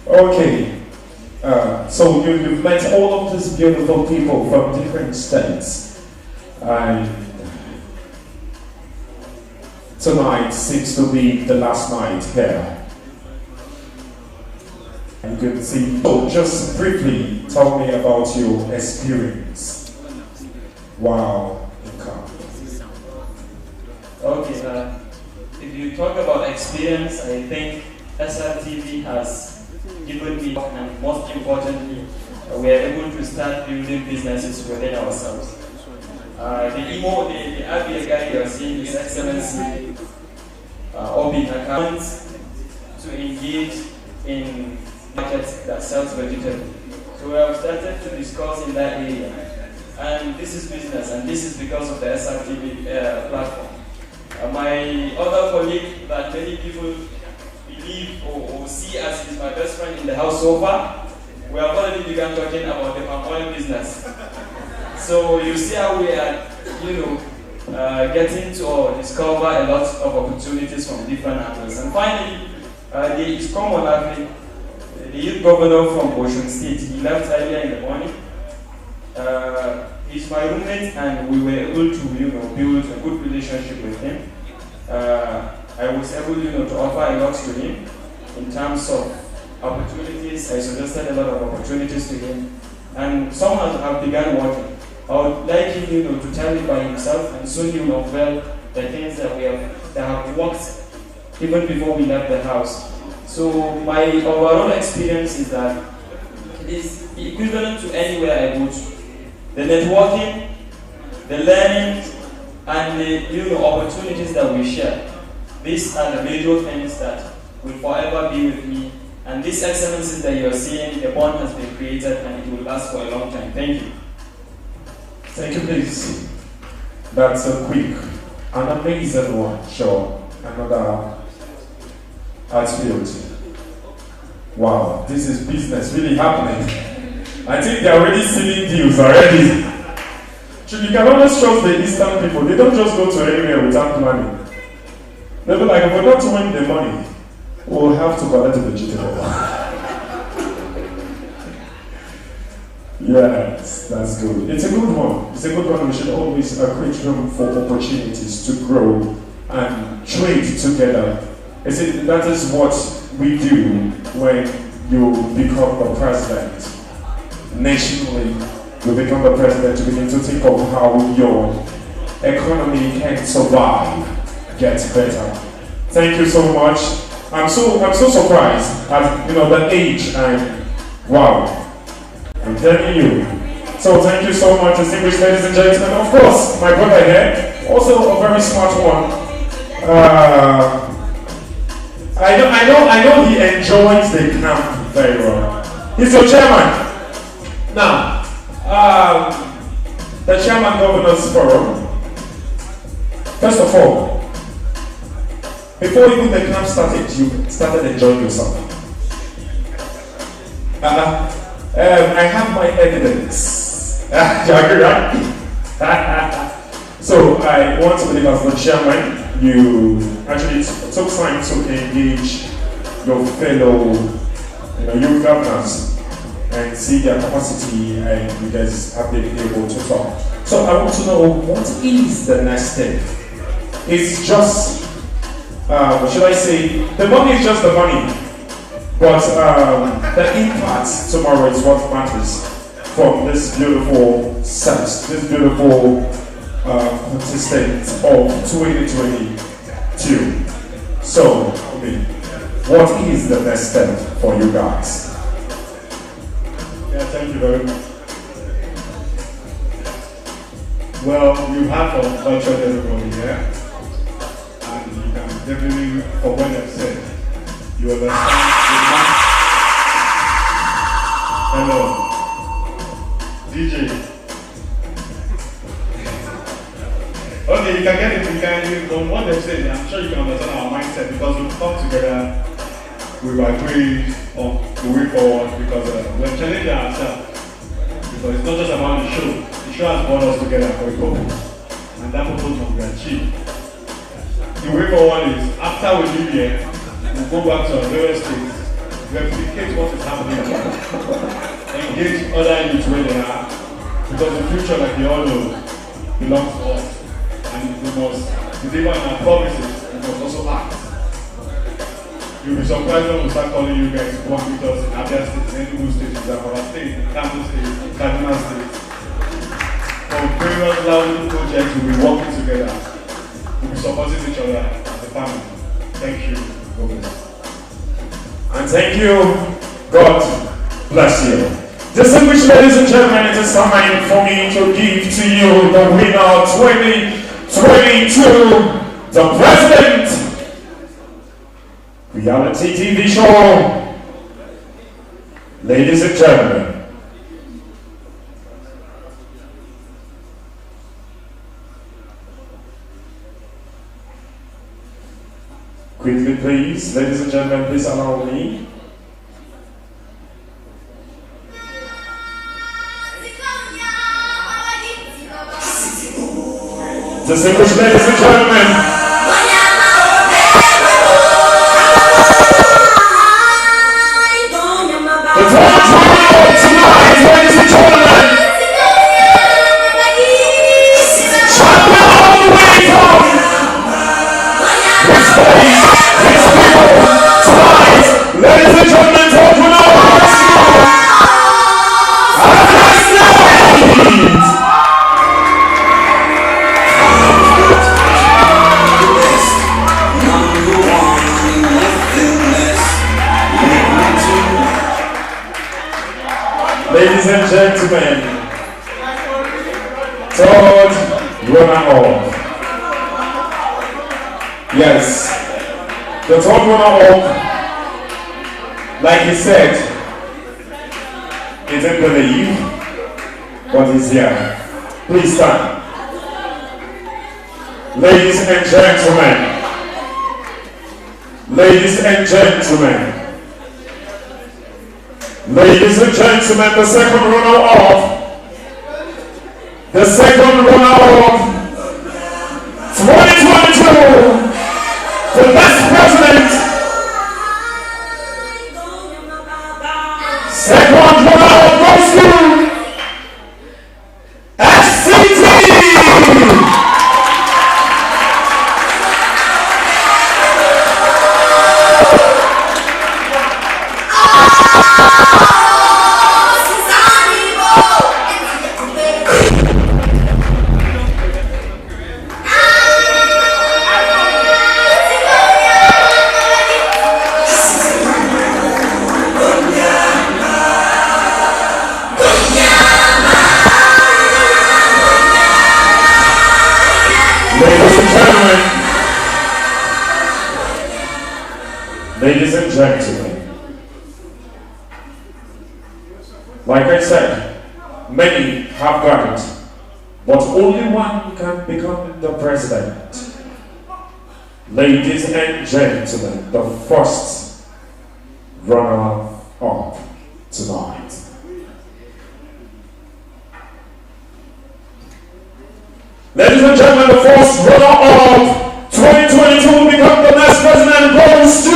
Okay. So you've met all of these beautiful people from different states. And tonight seems to be the last night here. And you can see, so just briefly tell me about your experience while in Kano. Okay, if you talk about experience, I think SRTV has given me, and most importantly, we are able to start building businesses within ourselves. The Abia guy you are seeing, His Excellency Obi accounts to engage in markets that sells vegetables. So we have started to discuss in that area. And this is business, and this is because of the SRTV platform. My other colleague that many people believe or see as is my best friend in the house so far, we have already begun talking about the palm oil business. So you see how we are, getting to discover a lot of opportunities from different angles. And finally, the ISCOM Olafin, the youth governor from Osun State, he left earlier in the morning. He's my roommate, and we were able to, build a good relationship with him. I was able, to offer a lot to him in terms of opportunities. I suggested a lot of opportunities to him, and some have begun working. I would like him, to tell me by himself, and soon he will unveil the things that have worked even before we left the house. So my overall experience is that it is equivalent to anywhere I go to. The networking, the learning, and the opportunities that we share. These are the major things that will forever be with me. And these excellencies that you are seeing, the bond has been created and it will last for a long time. Thank you. Thank you, please. That's a quick, an amazing one. Sure, another attitude. Wow, this is business really happening. I think they're already sealing deals already. So you can always trust the Eastern people. They don't just go to anywhere without planning. They'll be like, if we're not to win the money, we'll have to collect the vegetable. Yes, that's good. It's a good one. It's a good one. We should always create room for opportunities to grow and trade together. That is what we do when you become the president. Nationally, you become the president to begin to think of how your economy can survive, get better. Thank you so much. I'm so surprised at the age and wow. I'm telling you. So thank you so much, distinguished ladies and gentlemen. Of course, my brother here, also a very smart one. I know he enjoys the camp very well. He's your chairman. Now, the chairman governors forum. First of all, before even the camp started, you started enjoying yourself. I have my evidence. You agree, right? So I want to believe as the chairman, you actually took time to engage your fellow youth governors and see their capacity, and you guys have been able to talk. So I want to know, what is the next step? It's just, what should I say? The money is just the money. But the impact tomorrow is what matters from this beautiful set, this beautiful contestant of 2022. So, what is the next step for you guys? Yeah, thank you very much. Well, you have from culture everybody here, and you can definitely, for what I've said, you understand. Hello, DJ. Okay, you can get it, from what they've said, I'm sure you can understand our mindset because we've come together, we've agreed on the way forward because we're challenging ourselves. Because it's not just about the show. The show has brought us together for a purpose. And that purpose must be achieved. The way forward is, after we leave here, we'll go back to our various states, replicate what is happening here, engage other youths where they are, because the future, like you all know, belongs to us. And we must deliver on our promises, we must also act. You'll be surprised when we start calling you guys to work with us in Abia State, in Enugu State, in Zamfara State, in Kano State, in Kaduna State. For various level projects, we'll be working together. We'll be supporting each other as a family. Thank you. God bless. And thank you. God bless you. Distinguished ladies and gentlemen, it is time for me to give to you the winner 2022, the President Reality TV Show. Ladies and gentlemen, quickly please, ladies and gentlemen, please allow me. Distinguished ladies and gentlemen, the tonight, ladies and gentlemen, champion all the way from his face, his people, tonight, ladies and gentlemen, talking about ladies and gentlemen, third runner-up. Yes, the third runner-up, like he said, he didn't believe, but he's here. Please stand. Ladies and gentlemen, ladies and gentlemen, ladies and gentlemen, the second runner-up, the second runner-up, 2022, the best president, second runner-up goes to FCT. Ladies and gentlemen, like I said, many have got it, but only one can become the president. Ladies and gentlemen, the first runner-up tonight. Ladies and gentlemen, the first runner-up 2022 will become the next president goes to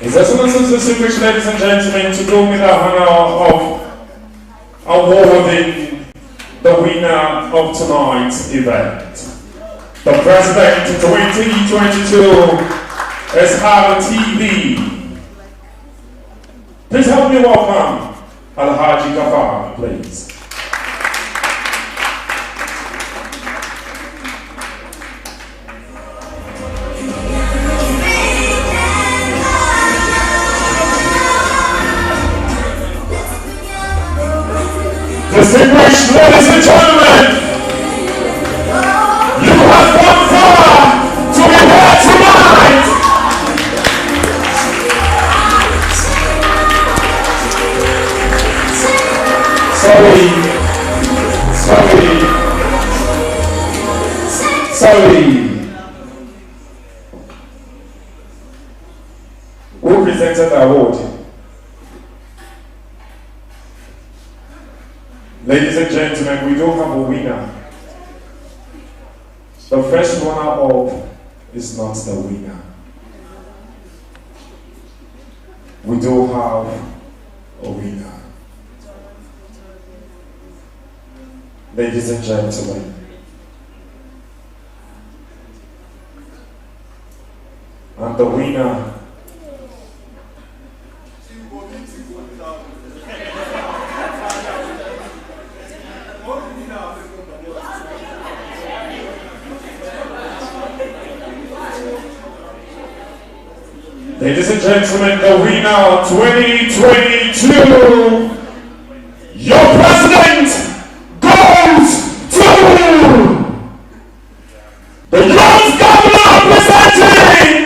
His Excellency is distinguished, ladies and gentlemen, to do me the honor of awarding the winner of tonight's event. The President 2022 SRTV. Please help me welcome Alhaji Gafar, please. Distinguished ladies and gentlemen, you have gone far to be here tonight. Sorry. Who presented the award? Ladies and gentlemen, we do have a winner. The first runner-up is not the winner. We do have a winner. Ladies and gentlemen, and the winner ladies and gentlemen, the winner 2022, your president goes to the young governor presenting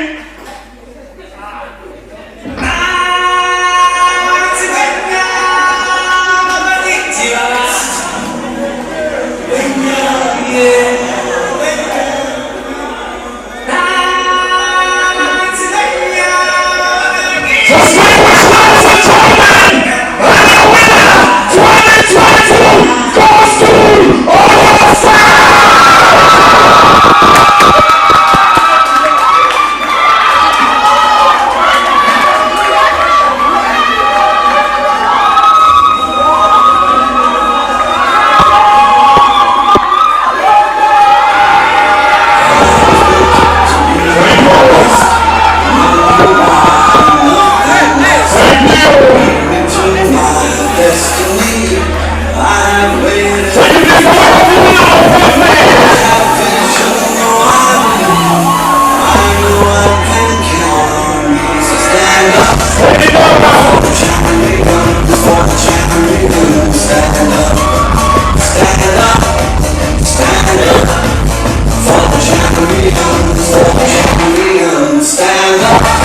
Stand up.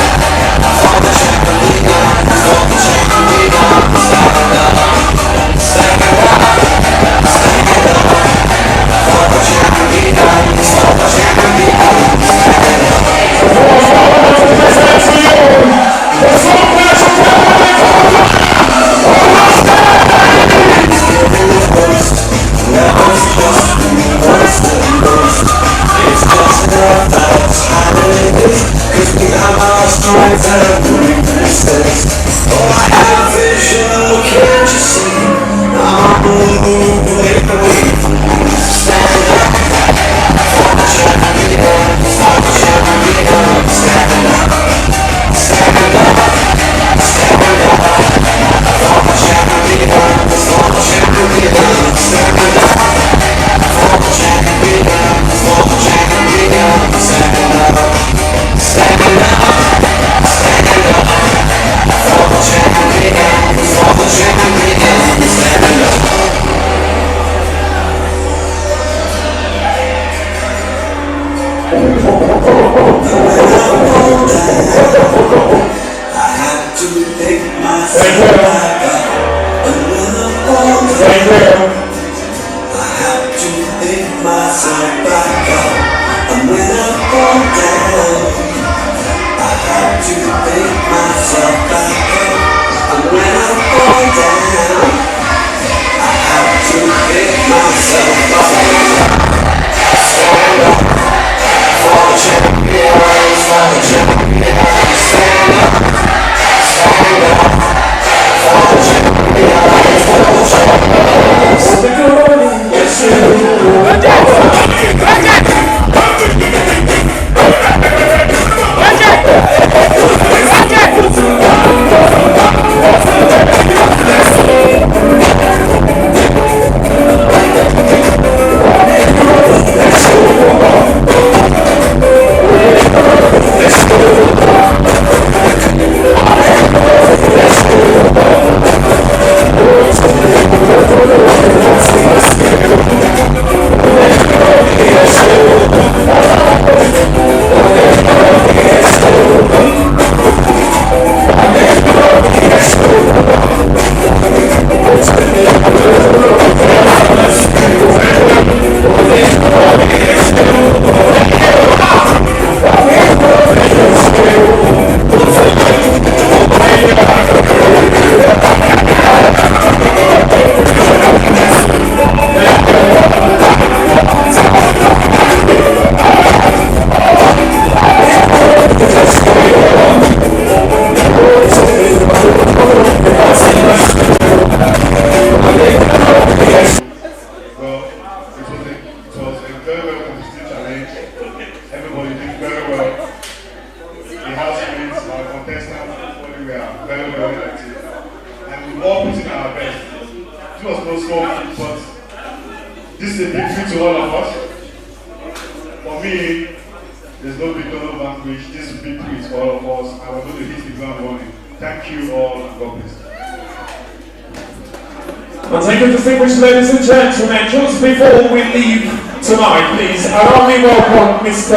Ladies and gentlemen, just before we leave tonight, please allow me welcome Mr.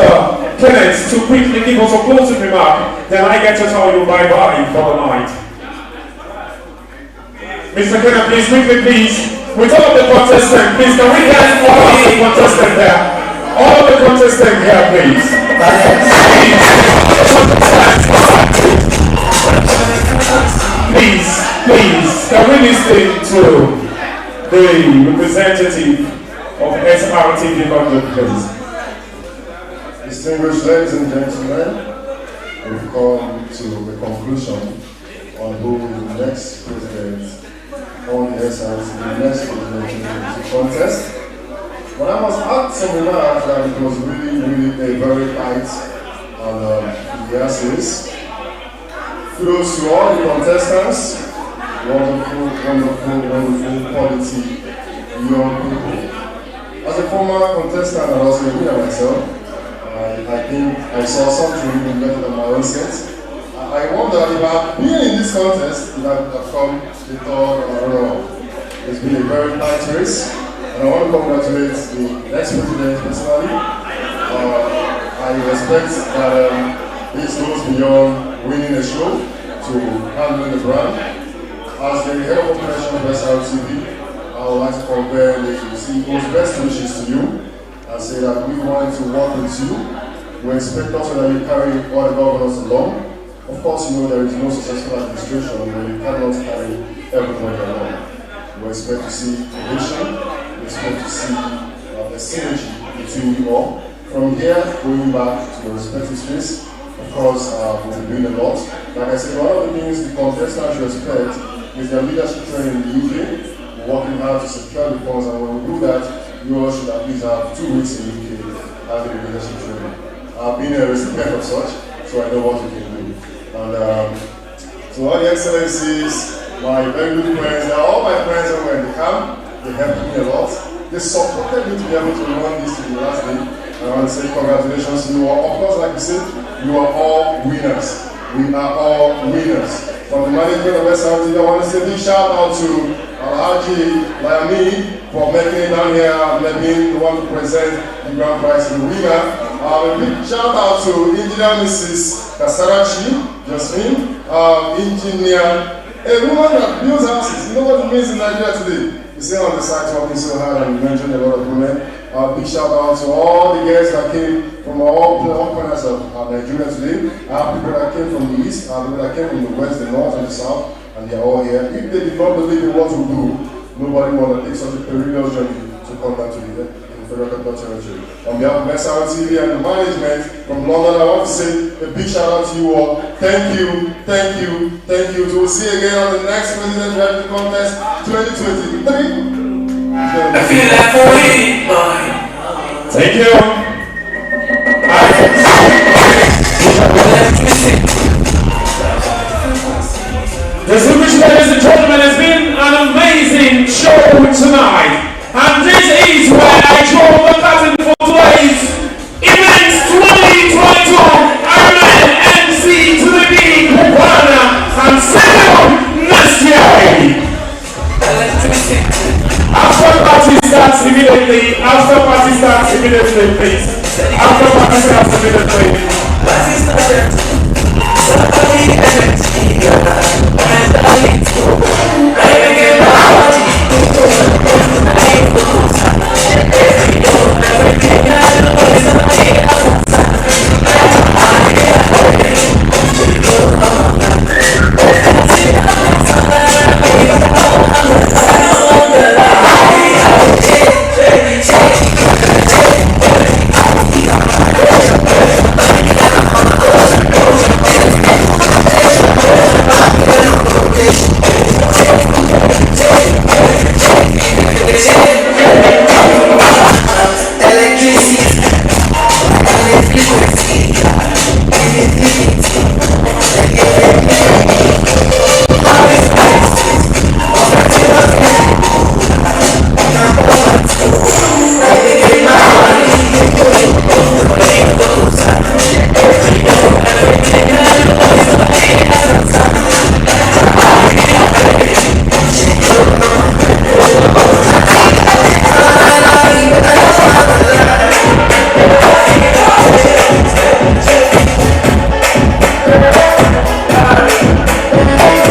Kenneth to quickly give us a closing remark, then I get to tell you bye-bye for the night. Mr. Kenneth, please, quickly please, with all the contestants, please, can we get all of the contestants there? All of the contestants here, please. Please, can we listen to the representative of SRTV London, please? Distinguished ladies and gentlemen, we've come to the conclusion on who is the next president on the SRTV next presidential contest. But I must add some remarks that it was really a very tight and yeses. Kudos to all the contestants. Wonderful quality young people. As a former contestant and also a winner myself, I think I saw something even better than my own set. I wonder if I've been in this contest, if I've come the third, I don't know. It's been a very tight race, and I want to congratulate the next president personally. I respect that this goes beyond winning a show to handling the brand. As the head of operation of SRTV, I would like to convey the CEO's best wishes to you and say that we want to work with you. We expect also that you carry all the governors along. Of course, you know there is no successful administration where you cannot carry everybody along. We expect to see cohesion, we expect to see a synergy between you all. From here, going back to your respective space, of course, we'll be doing a lot. Like I said, one of the things the contestants respect is their leadership training in the UK. We're working hard to secure the funds, and when we do that, you all should at least have 2 weeks in the UK having the leadership training. I've been a recipient of such, so I know what we can do. And to all the excellencies, my very good friends, all my friends over in the camp, they helped me a lot. They supported me to be able to run this to the last day. And I want to say congratulations to you all. Of course, like you said, you are all winners. We are all winners. From the management of SRTV, I want to say a big shout out to Alhaji Layami for making it down here and being the one to present the grand prize to the winner. A big shout out to Engineer Mrs. Kasarachi, Jasmine, engineer, a woman that builds houses. You know what it means in Nigeria today? You see on the site working so hard and you mentioned a lot of women. Big shout out to all the guests that came from all corners of Nigeria today. People that came from the east, people that came from the west, the north, and the south, and they are all here. If they did not believe in what we do, nobody would take such a perilous journey to come down to the Federal Capital Territory. On behalf of SRTV and the management from London, I want to say a big shout out to you all. Thank you, thank you, thank you. So we'll see you again on the next President Reality Contest 2023. I feel like a weak boy. Thank you. Distinguished ladies and gentlemen, it's been an amazing show tonight. And this is where I draw the curtain for today's event 2022 Ironman MC to the Big Ghana and Senegal next year. After party starts immediately, please. After party starts immediately.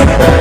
Thank you.